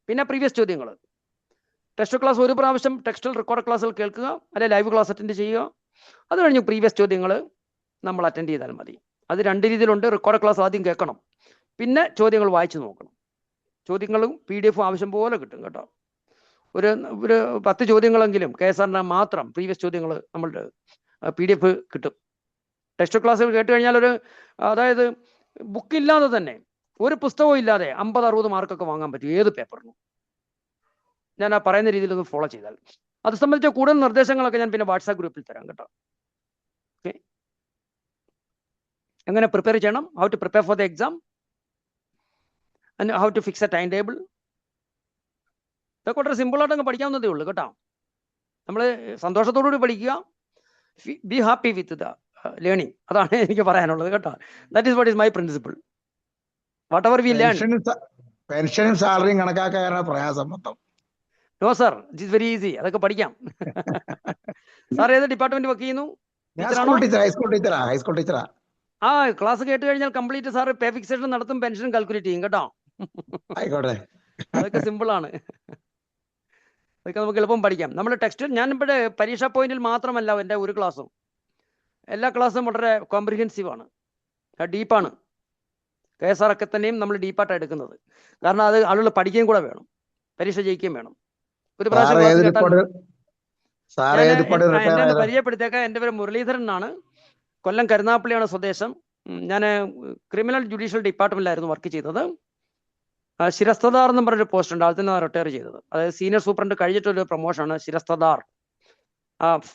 പിന്നെ പ്രീവിയസ് ചോദ്യങ്ങൾ, ടെക്സ്റ്റ് ക്ലാസ് ഒരു പ്രാവശ്യം ടെക്സ്റ്റൽ റെക്കോർഡ് ക്ലാസ്സുകൾ കേൾക്കുക, അല്ലെ ലൈവ് ക്ലാസ് അറ്റൻഡ് ചെയ്യുക. അത് കഴിഞ്ഞ് പ്രീവിയസ് ചോദ്യങ്ങൾ നമ്മൾ അറ്റൻഡ് ചെയ്താൽ മതി. അത് രണ്ട് രീതിയിലുണ്ട്. റെക്കോർഡ് ക്ലാസ് ആദ്യം കേൾക്കണം, പിന്നെ ചോദ്യങ്ങൾ വായിച്ചു നോക്കണം. ചോദ്യങ്ങളും PDF ആവശ്യം പോലെ കിട്ടും കേട്ടോ. ഒരു 10 ചോദ്യങ്ങളെങ്കിലും KSR മാത്രം പ്രീവിയസ് ചോദ്യങ്ങൾ നമ്മളുടെ PDF കിട്ടും. ടെക്സ്റ്റ് ക്ലാസ്സുകൾ കേട്ട് കഴിഞ്ഞാൽ അതായത് ബുക്കില്ലാതെ തന്നെ, ഒരു പുസ്തകവും ഇല്ലാതെ 50-60 മാർക്കൊക്കെ വാങ്ങാൻ പറ്റും ഏത് പേപ്പറിനും. ഞാൻ ആ പറയുന്ന രീതിയിൽ ഒന്ന് ഫോളോ ചെയ്താൽ. അത് സംബന്ധിച്ച കൂടുതൽ നിർദ്ദേശങ്ങളൊക്കെ ഞാൻ പിന്നെ വാട്സാപ്പ് ഗ്രൂപ്പിൽ തരാം കേട്ടോ. ഓക്കെ, എങ്ങനെ പ്രിപ്പയർ ചെയ്യണം, how to prepare for the exam and how to fix a time table, ഇതൊക്കെ വളരെ സിമ്പിളായിട്ട് അങ്ങ് പഠിക്കാവുന്നതേ ഉള്ളൂ കേട്ടോ. നമ്മൾ സന്തോഷത്തോടുകൂടി പഠിക്കുക, be happy with the learning. അതാണ് എനിക്ക് പറയാനുള്ളത് കേട്ടോ. That is what is my principle. Whatever we learn. പെൻഷനും സാലറിയും കണക്കാക്കാനാണ് പ്രയാസം മൊത്തം. No sir, it is very easy. അതൊക്കെ പഠിക്കാം. സാർ ഏത് ഡിപ്പാർട്ട്മെന്റ് വർക്ക് ചെയ്യുന്നു? ഹൈസ്കൂൾ ടീച്ചറാ. ആ ക്ലാസ് കേട്ട് കഴിഞ്ഞാൽ കംപ്ലീറ്റ് സാർ പേ ഫിക്സേഷൻ നടത്തും, പെൻഷനും കാൽക്കുലേറ്റ് ചെയ്യും കേട്ടോ. ആയിക്കോട്ടെ, അതൊക്കെ സിമ്പിൾ ആണ്. അതൊക്കെ നമുക്ക് എളുപ്പം പഠിക്കാം. നമ്മൾ ടെക്സ്റ്റ്, ഞാൻ ഇവിടെ പരീക്ഷാ പോയിന്റിൽ മാത്രമല്ല എൻ്റെ ഒരു ക്ലാസ്സും, എല്ലാ ക്ലാസ്സും വളരെ കോംപ്രിഹെൻസീവ് ആണ്, ഡീപ്പാണ്. KSR ഒക്കെ തന്നെയും നമ്മൾ ഡീപ്പായിട്ടാണ് എടുക്കുന്നത്. കാരണം അത് ആളുകൾ പഠിക്കുകയും കൂടെ വേണം, പരീക്ഷ ജയിക്കുകയും വേണം. ഒരു പ്രാവശ്യം എന്നെ പരിചയപ്പെടുത്തിയേക്കാൻ, എൻ്റെ പേര് മുരളീധരൻ എന്നാണ്, കൊല്ലം കരുനാപ്പള്ളിയാണ് സ്വദേശം. ഞാൻ ക്രിമിനൽ ജുഡീഷ്യൽ ഡിപ്പാർട്ട്മെന്റിലായിരുന്നു വർക്ക് ചെയ്തത്. ശിരസ്തദാർ എന്ന് പറഞ്ഞൊരു പോസ്റ്റ് ഉണ്ട്, അതിൽ നിന്നാണ് റിട്ടയർ ചെയ്തത്. അതായത് സീനിയർ സൂപ്രണ്ട് കഴിഞ്ഞിട്ടൊരു പ്രൊമോഷനാണ് ശിരസ്തദാർ.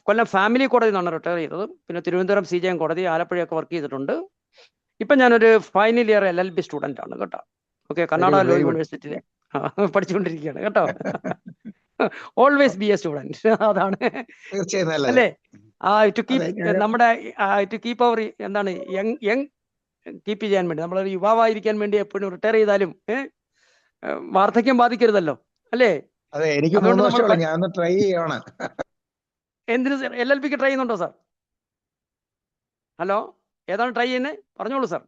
കൊല്ലം ഫാമിലി കോടതി നിന്നാണ് റിട്ടയർ ചെയ്തത്. പിന്നെ തിരുവനന്തപുരം CJM കോടതി, ആലപ്പുഴയൊക്കെ വർക്ക് ചെയ്തിട്ടുണ്ട്. ഇപ്പം ഞാനൊരു ഫൈനൽ ഇയർ LLB സ്റ്റുഡൻ്റ് ആണ് കേട്ടോ. ഓക്കെ, കർണാടക ലോ യൂണിവേഴ്സിറ്റിയിലെ പഠിച്ചുകൊണ്ടിരിക്കുകയാണ് കേട്ടോ. Always be A student. അതാണ് അല്ലേ, ടു കീപ്പ് അവർ എന്താണ് യങ് കീപ്പ് ചെയ്യാൻ വേണ്ടി, നമ്മളൊരു യുവാവായിരിക്കാൻ വേണ്ടി എപ്പോഴും റിട്ടയർ ചെയ്താലും വാർദ്ധക്യം ബാധിക്കരുതല്ലോ അല്ലേ. എന്തിന് LLBക്ക് ട്രൈ ചെയ്യുന്നുണ്ടോ സാർ? ഹലോ, ഏതാണ് ട്രൈ ചെയ്യുന്നത്? പറഞ്ഞോളൂ സാർ.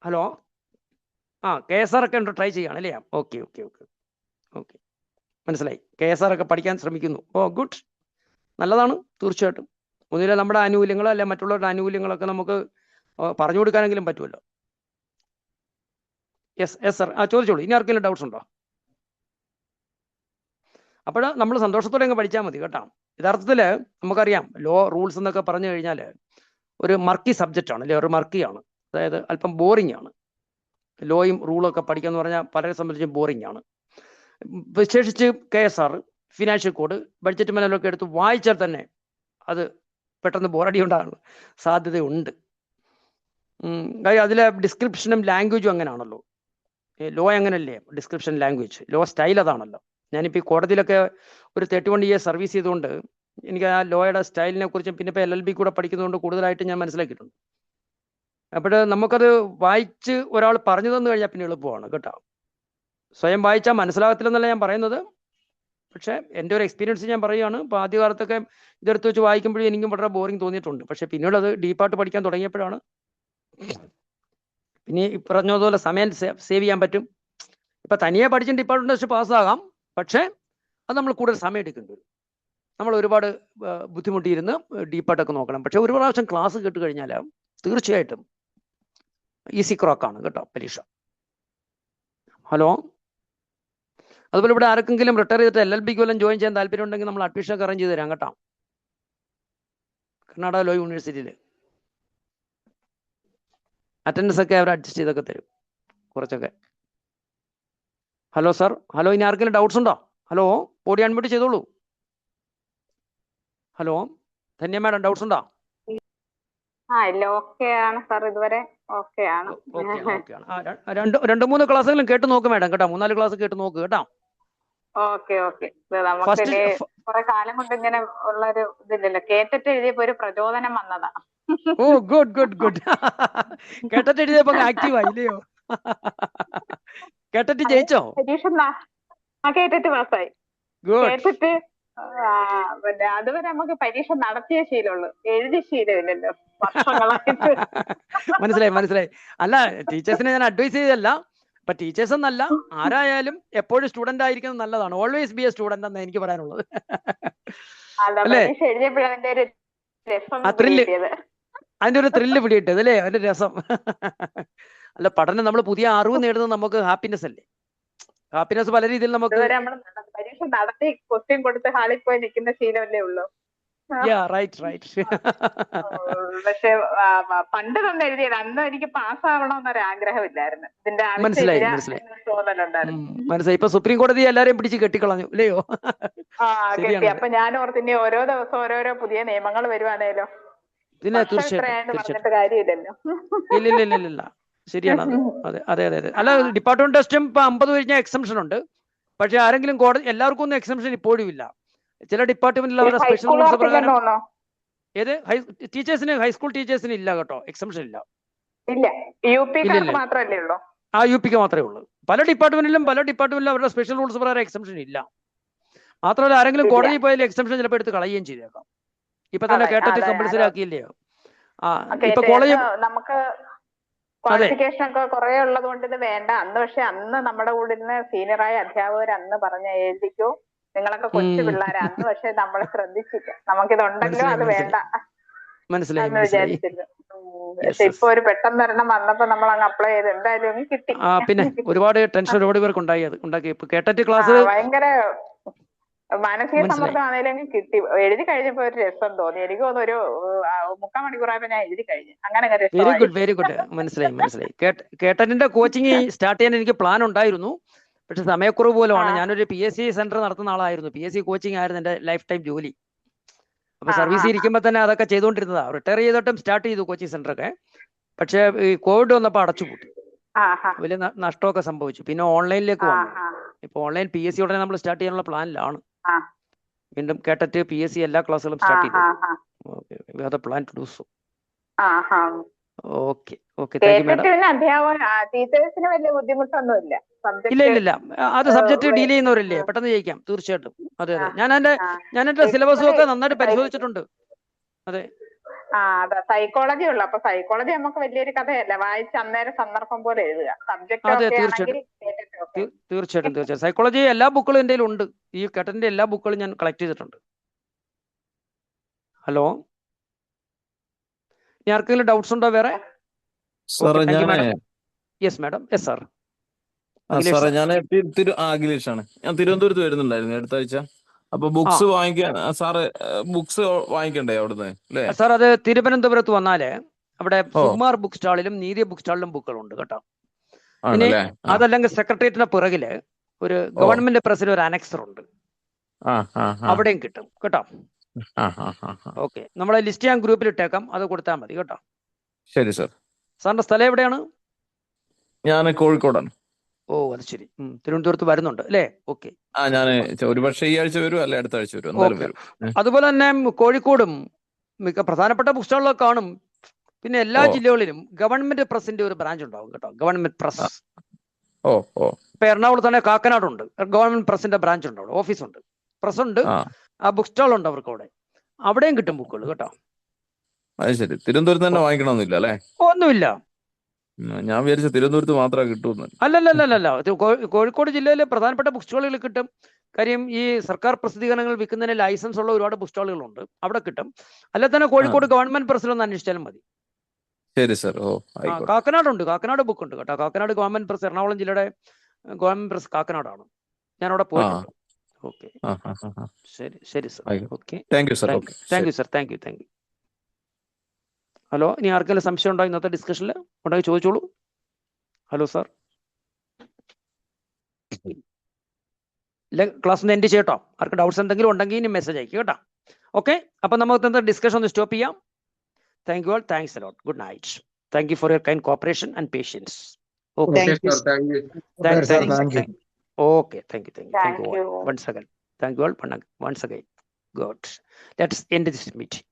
ഹലോ, KSR ഒക്കെ ഉണ്ട്, ട്രൈ ചെയ്യാണ് അല്ലേ? ഓക്കെ ഓക്കെ ഓക്കെ ഓക്കെ, മനസ്സിലായി. KSR ഒക്കെ പഠിക്കാൻ ശ്രമിക്കുന്നു. ഓ ഗുഡ്, നല്ലതാണ് തീർച്ചയായിട്ടും. ഒന്നുമില്ല, നമ്മുടെ ആനുകൂല്യങ്ങൾ അല്ലെ മറ്റുള്ളവരുടെ ആനുകൂല്യങ്ങളൊക്കെ നമുക്ക് പറഞ്ഞു കൊടുക്കാനെങ്കിലും പറ്റുമല്ലോ. യെസ് സർ, ചോദിച്ചോളൂ. ഇനി ആർക്കെങ്കിലും ഡൗട്ട്സ് ഉണ്ടോ? അപ്പോൾ നമ്മൾ സന്തോഷത്തോടെ അങ്ങ് പഠിച്ചാൽ മതി കേട്ടോ. യഥാർത്ഥത്തിൽ നമുക്കറിയാം, ലോ റൂൾസ് എന്നൊക്കെ പറഞ്ഞു കഴിഞ്ഞാൽ ഒരു മർക്കി സബ്ജക്റ്റ് ആണ് അല്ലേ, ഒരു മർക്കിയാണ്. അതായത് അല്പം ബോറിംഗ് ആണ്. ലോയും റൂളും ഒക്കെ പഠിക്കുക എന്ന് പറഞ്ഞാൽ പലരെ സംബന്ധിച്ചും ബോറിംഗ് ആണ്. വിശേഷിച്ച് KSR, ഫിനാൻഷ്യൽ കോഡ്, ബഡ്ജറ്റ് മേനലൊക്കെ എടുത്ത് വായിച്ചാൽ തന്നെ അത് പെട്ടെന്ന് ബോറടി ഉണ്ടാകാൻ സാധ്യതയുണ്ട്. അതിലെ ഡിസ്ക്രിപ്ഷനും ലാംഗ്വേജും അങ്ങനെയാണല്ലോ. ലോ അങ്ങനല്ലേ, ഡിസ്ക്രിപ്ഷൻ ലാംഗ്വേജ്, ലോ സ്റ്റൈൽ അതാണല്ലോ. ഞാനിപ്പോൾ ഈ കോടതിയിലൊക്കെ ഒരു 31 years സർവീസ് ചെയ്തുകൊണ്ട് എനിക്ക് ആ ലോയുടെ സ്റ്റൈലിനെ കുറിച്ചും പിന്നെ ഇപ്പോൾ LLB കൂടെ പഠിക്കുന്നതുകൊണ്ട് കൂടുതലായിട്ട് ഞാൻ മനസ്സിലാക്കിയിട്ടുണ്ട്. അപ്പോൾ നമുക്കത് വായിച്ച് ഒരാൾ പറഞ്ഞു തന്നു കഴിഞ്ഞാൽ പിന്നെ എളുപ്പമാണ് കേട്ടോ. സ്വയം വായിച്ചാൽ മനസ്സിലാകത്തില്ലെന്നല്ല ഞാൻ പറയുന്നത്, പക്ഷേ എൻ്റെ ഒരു എക്സ്പീരിയൻസ് ഞാൻ പറയുകയാണ്. ഇപ്പോൾ ആദ്യകാലത്തൊക്കെ ഇതെടുത്ത് വെച്ച് വായിക്കുമ്പോഴും എനിക്കും വളരെ ബോറിംഗ് തോന്നിയിട്ടുണ്ട്. പക്ഷേ പിന്നീട് അത് ഡീപ്പായിട്ട് പഠിക്കാൻ തുടങ്ങിയപ്പോഴാണ്, പിന്നെ ഈ പറഞ്ഞതുപോലെ സമയം സേവ് ചെയ്യാൻ പറ്റും. ഇപ്പം തനിയെ പഠിച്ച് ഡിപ്പാർട്ട്മെന്റ് വെച്ച് പാസ്സാകാം, പക്ഷേ അത് നമ്മൾ കൂടുതൽ സമയം എടുക്കേണ്ടി വരും. നമ്മൾ ഒരുപാട് ബുദ്ധിമുട്ടിയിരുന്ന് ഡീപ്പായിട്ടൊക്കെ നോക്കണം. പക്ഷെ ഒരു പ്രാവശ്യം ക്ലാസ് കേട്ട് കഴിഞ്ഞാൽ തീർച്ചയായിട്ടും ഈസി ക്രോക്കാണ് കേട്ടോ പരീക്ഷ. ഹലോ, അതുപോലെ ഇവിടെ ആർക്കെങ്കിലും റിട്ടയർ ചെയ്തിട്ട് LLBക്ക് വല്ലതും ജോയിൻ ചെയ്യാൻ താല്പര്യം ഉണ്ടെങ്കിൽ നമ്മൾ അഡ്മിഷൻ ഒക്കെ അറേഞ്ച് ചെയ്ത് തരാം കേട്ടോ. കർണാടക ലോ യൂണിവേഴ്സിറ്റിയിൽ അറ്റൻഡൻസ് ഒക്കെ അവർ അഡ്ജസ്റ്റ് ചെയ്തൊക്കെ തരും കുറച്ചൊക്കെ. ഹലോ സാർ, ഹലോ, ഇനി ആർക്കെങ്കിലും ഡൗട്ട്സ് ഉണ്ടോ? ഹലോ, ഓടി അൺമ്യൂട്ട് ചെയ്തോളൂ. ഹലോ, ധന്യ മാഡം, ഡൗട്ട്സ് ഉണ്ടോ? ഇല്ല, ഓക്കെ ആണ് സാർ, ഇതുവരെ ഓക്കെ ആണ്. 2-3 ക്ലാസ്സെങ്കിലും കേട്ട് നോക്ക് മാഡം കേട്ടോ. 3-4 ക്ലാസ് കേട്ട് നോക്ക് കേട്ടോ. ഓക്കെ ഓക്കെ, നമുക്ക് കുറെ കാലം കൊണ്ട് ഇങ്ങനെ ഉള്ളൊരു ഇതില്ലല്ലോ, കേട്ടിട്ട് എഴുതിയപ്പോ ഒരു പ്രചോദനം വന്നതാ. ഓ ഗുഡ് ഗുഡ് ഗുഡ്. കേട്ടിട്ട് എഴുതിയപ്പോ ആക്റ്റീവ് ആയില്ലയോ? കേട്ടിട്ട് ജയിച്ചോ? പരീക്ഷ കേട്ടിട്ട് പാസ്സായി. കേട്ടിട്ട് പിന്നെ അതുവരെ നമുക്ക് പരീക്ഷ നടത്തിയ ശീലമുള്ളൂ, എഴുതിയ ശീലമില്ലല്ലോ വർഷങ്ങളായിട്ട്. മനസ്സിലായി. അല്ല, ടീച്ചേഴ്സിനെ ഞാൻ അഡ്വൈസ് ചെയ്തല്ല. ഇപ്പൊ ടീച്ചേഴ്സ് എന്നല്ല, ആരായാലും എപ്പോഴും സ്റ്റുഡന്റ് ആയിരിക്കുന്നത് നല്ലതാണ്. ഓൾവേസ് ബി എ സ്റ്റുഡന്റ് എന്ന് എനിക്ക് പറയാനുള്ളത്. അല്ലേ? പരീക്ഷ എഴുതിയപ്പോഴാണ് അതിന്റെ ഒരു രസം ആ ത്രില്ല്, കിട്ടിയത്. അതിന്റെ ഒരു ത്രില്ല് പിടിയിട്ടത് അല്ലേ, അതിന്റെ രസം. അല്ല, പഠനം നമ്മൾ പുതിയ അറിവ് നേടുന്നത് നമുക്ക് ഹാപ്പിനെസ് അല്ലേ. ഹാപ്പിനെസ് പല രീതിയിൽ നമുക്ക്. ഇതുവരെ നമ്മൾ പരീക്ഷ നടത്തി ക്വസ്റ്റ്യൻ കൊടുത്ത് ഹാളിൽ പോയി നിൽക്കുന്ന ശീലമല്ലേ ഉള്ളൂ. റൈറ്റ്. പക്ഷെ പണ്ട് തന്നെ എഴുതിയത് അന്ന് എനിക്ക് പാസ്സാവണമെന്നൊരു ആഗ്രഹമില്ലായിരുന്നു. ഇതിന്റെ മനസ്സിലായി. തോന്നലുണ്ടായിരുന്നു. ഇപ്പൊ സുപ്രീം കോടതി എല്ലാരെയും പിടിച്ച് കെട്ടിക്കളഞ്ഞു അല്ലയോ? കെട്ടി. അപ്പൊ ഞാൻ ഓർത്തിനി ഓരോ ദിവസം ഓരോരോ പുതിയ നിയമങ്ങൾ വരുവാണേലോ. പിന്നെ തീർച്ചയായിട്ടും പറഞ്ഞിട്ട് കാര്യമില്ലല്ലോ. ഇല്ല, ശരിയാണ്. അതെ. അല്ല, ഡിപ്പാർട്ട്മെന്റ് ടെസ്റ്റും ഇപ്പൊ 50 കഴിഞ്ഞ എക്സംഷൻ ഉണ്ട്. പക്ഷെ ആരെങ്കിലും കോടതി, എല്ലാവർക്കും ഒന്നും എക്സംഷൻ ഇപ്പോഴും ഇല്ല. ചില ഡിപ്പാർട്ട്മെന്റിൽ അവരുടെ സ്പെഷ്യൽ റൂൾസ് പ്രകാരം. ഏത് ടീച്ചേഴ്സിന്, ഹൈസ്കൂൾ ടീച്ചേഴ്സിന് ഇല്ല കേട്ടോ, എക്സംഷൻ ഇല്ല. മാത്രമല്ലേ ഉള്ളൂ. UPക്ക് മാത്രമേ ഉള്ളൂ. പല ഡിപ്പാർട്ട്മെന്റിലും അവരുടെ സ്പെഷ്യൽ റൂൾസ് പ്രകാരം എക്സംഷൻ ഇല്ല. മാത്രമല്ല, ആരെങ്കിലും കോടതി പോയാലും എക്സംഷൻ ചിലപ്പോൾ എടുത്ത് കളയുകയും ചെയ്തേക്കാം. ഇപ്പൊ തന്നെ കേട്ടിട്ട് കമ്പൽസറി ആക്കിയില്ലയോ? ഇപ്പൊ കോളേജ് നമുക്ക് ക്വാളിഫിക്കേഷൻ ഒക്കെ കുറെ ഉള്ളത് കൊണ്ട് ഇത് വേണ്ട. അന്ന് നമ്മുടെ കൂടെ ഇരുന്ന് സീനിയറായ അധ്യാപകർ അന്ന് പറഞ്ഞ എഴുതിക്കോ, നിങ്ങളൊക്കെ കൊച്ചു പിള്ളേരാ. അന്ന് പക്ഷെ നമ്മൾ ശ്രദ്ധിച്ചില്ല, നമുക്കിതുണ്ടല്ലോ അത് വേണ്ട എന്ന് വിചാരിച്ചില്ല. പക്ഷെ ഇപ്പൊ ഒരു പെട്ടെന്ന് ഒരെണ്ണം വന്നപ്പോ നമ്മൾ അങ്ങ് അപ്ലൈ ചെയ്ത് എന്തായാലും അങ്ങ് കിട്ടി. പിന്നെ ഒരുപാട് ടെൻഷൻ ഒരുപാട് പേർക്ക് ഉണ്ടാക്കി. കേട്ടറ്റ് ക്ലാസ് ഭയങ്കര മാനസിക സമ്മർദ്ദം ആണെങ്കിലും കിട്ടി. എഴുതി കഴിഞ്ഞപ്പോ ഒരു രസം തോന്നി. എനിക്ക് തോന്നുന്നു ഒരു 3/4 മണിക്കൂറായപ്പോ ഞാൻ എഴുതി കഴിഞ്ഞു. അങ്ങനെ വെരി ഗുഡ്. മനസ്സിലായി. കേട്ടറ്റിന്റെ കോച്ചിങ് സ്റ്റാർട്ട് ചെയ്യാൻ എനിക്ക് പ്ലാൻ ഉണ്ടായിരുന്നു. പക്ഷെ സമയക്കുറവ് പോലുമാണ്. ഞാനൊരു PSC സെന്റർ നടത്തുന്ന ആളായിരുന്നു. PSC കോച്ചിങ് ആയിരുന്നു എന്റെ ലൈഫ് ടൈം ജോലി. അപ്പൊ സർവീസിൽ ഇരിക്കുമ്പോ തന്നെ അതൊക്കെ ചെയ്തുകൊണ്ടിരുന്നതാ. റിട്ടയർ ചെയ്തിട്ടും സ്റ്റാർട്ട് ചെയ്തു കോച്ചിങ് സെന്റർ ഒക്കെ. പക്ഷെ ഈ കോവിഡ് വന്നപ്പോ അടച്ചുപൂട്ടി, വലിയ നഷ്ടമൊക്കെ സംഭവിച്ചു. പിന്നെ ഓൺലൈനിലേക്ക് വന്നു. ഇപ്പൊ ഓൺലൈൻ PSC ഉടനെ നമ്മൾ സ്റ്റാർട്ട് ചെയ്യാനുള്ള പ്ലാനിലാണ്. വീണ്ടും കേട്ടറ്റ് PSC എല്ലാ ക്ലാസ്സുകളും സ്റ്റാർട്ട് ചെയ്തു. Plan to do so. Okay. Thank you madam. ടീച്ചേഴ്സിന് വലിയ ബുദ്ധിമുട്ടൊന്നുമില്ല. ഇല്ല. അത് സബ്ജക്ട് ഡീൽ ചെയ്യുന്നവരല്ലേ, പെട്ടെന്ന് ജയിക്കാം തീർച്ചയായിട്ടും. അതെ. ഞാൻ എന്റെ സിലബസും ഒക്കെ നന്നായിട്ട് പരിശോധിച്ചിട്ടുണ്ട്. അതെ. സൈക്കോളജി ഉള്ളു. അപ്പൊ സൈക്കോളജി നമുക്ക് വലിയൊരു കഥയല്ല, വായിച്ച് അന്നേരം സന്ദർഭം പോലെ എഴുതുക. അതെ, തീർച്ചയായിട്ടും. സൈക്കോളജി എല്ലാ ബുക്കുകളും എൻ്റെ ഉണ്ട്. ഈ കേട്ടറ്റിന്റെ എല്ലാ ബുക്കുകളും ഞാൻ കളക്ട് ചെയ്തിട്ടുണ്ട്. ഹലോ, ഇനി ആർക്കെങ്കിലും ഡൗട്ട്സ് ഉണ്ടോ വേറെ? Yes madam. Yes sir. സാറേ, ഞാൻ അഖിലേഷാണ്. ഞാൻ തിരുവനന്തപുരത്ത് വരുന്നുണ്ടായിരുന്നു അടുത്ത ആഴ്ച. അപ്പൊ ബുക്സ് വാങ്ങിക്കാൻ സാറ് ബുക്സ് വാങ്ങിക്കണ്ടേ അവിടുന്ന് അല്ലേ? സാർ, അത് തിരുവനന്തപുരത്ത് വന്നാല് അവിടെ സുകുമാർ ബുക്ക് സ്റ്റാളിലും നീതി ബുക്ക് സ്റ്റാളിലും ബുക്കുകളുണ്ട് കേട്ടോ. ഇനി അതല്ലെങ്കിൽ സെക്രട്ടേറിയറ്റിന്റെ പിറകില് ഒരു ഗവൺമെന്റ് പ്രസിൽ ഒരു അനക്സർ ഉണ്ട്, അവിടെയും കിട്ടും കേട്ടോ. ഓക്കെ, നമ്മളെ ലിസ്റ്റ് ഞാൻ ഗ്രൂപ്പിൽ ഇട്ടേക്കാം, അത് കൊടുത്താൽ മതി കേട്ടോ. ശരി സാർ. സാറിന്റെ സ്ഥലം എവിടെയാണ്? ഞാൻ കോഴിക്കോടാണ്. ഓ, അത് ശരി. തിരുവനന്തപുരത്ത് വരുന്നുണ്ട് അല്ലേ? ഓക്കെ. ഞാൻ ഒരുപക്ഷെ ഈ ആഴ്ച വരും, അല്ലെ അടുത്ത ആഴ്ച വരും. അതുപോലെ തന്നെ കോഴിക്കോടും മിക്ക പ്രധാനപ്പെട്ട ബുക്ക് സ്റ്റാളുകളൊക്കെ കാണും. പിന്നെ എല്ലാ ജില്ലകളിലും ഗവൺമെന്റ് പ്രസിന്റെ ഒരു ബ്രാഞ്ച് ഉണ്ടാവും കേട്ടോ, ഗവൺമെന്റ് പ്രസ്. ഇപ്പൊ എറണാകുളത്ത് തന്നെ കാക്കനാടുണ്ട്, ഗവൺമെന്റ് പ്രസിന്റെ ബ്രാഞ്ച് ഉണ്ട്, അവിടെ ഓഫീസുണ്ട്, പ്രസ് ഉണ്ട്, ആ ബുക്ക് സ്റ്റാൾ ഉണ്ട് അവർക്ക് അവിടെ. അവിടെയും കിട്ടും ബുക്കുകൾ കേട്ടോ. അത് ശരി. തിരുവനന്തപുരത്ത് തന്നെ വാങ്ങിക്കണമെന്നില്ല അല്ലേ? ഒന്നുമില്ല. ഞാൻ വിചാരിച്ച തിരുവനന്തപുരത്ത് മാത്രമേ കിട്ടുമെന്ന്. അല്ലല്ല, കോഴിക്കോട് ജില്ലയിലെ പ്രധാനപ്പെട്ട ബുക്ക് സ്റ്റാളുകൾ കിട്ടും. കാര്യം ഈ സർക്കാർ പ്രസിദ്ധീകരണങ്ങൾ വിൽക്കുന്നതിന് ലൈസൻസ് ഉള്ള ഒരുപാട് ബുക്ക് സ്റ്റാളുകളുണ്ട്, അവിടെ കിട്ടും. അല്ലെ തന്നെ കോഴിക്കോട് ഗവൺമെന്റ് പ്രസിലൊന്ന് അന്വേഷിച്ചാലും മതി. ശരി സാർ. കാക്കനാടുണ്ട്, കാക്കനാട് ബുക്ക് ഉണ്ട് കേട്ടോ. കാക്കനാട് ഗവൺമെന്റ് പ്രസ്, എറണാകുളം ജില്ലയുടെ ഗവൺമെന്റ് പ്രസ് കാക്കനാടാണ്. ഞാൻ അവിടെ പോയിട്ടുണ്ട്. ഓക്കെ, ശരി sir. Okay, thank you sir. Thank you. Hello, ഇനി ആർക്കെങ്കിലും സംശയം ഉണ്ടോ ഇന്നത്തെ ഡിസ്കഷനിൽ? ഉണ്ടെങ്കിൽ ചോദിച്ചോളൂ. Hello sir. ക്ലാസ് ഒന്ന് എൻഡ് ചെയ്യട്ടോ. ആർക്ക് ഡൗട്ട്സ് എന്തെങ്കിലും ഉണ്ടെങ്കിൽ ഇനി മെസ്സേജ് അയക്കും കേട്ടോ. ഓക്കെ, അപ്പം നമുക്ക് ഇന്നത്തെ ഡിസ്കഷൻ ഒന്ന് സ്റ്റോപ്പ് ചെയ്യാം. Thank you all. Thanks a lot. Good night. Thank you for your kind cooperation and patience. Okay, thank you. Once again. Thank you all once again. Good. Let's end this meeting.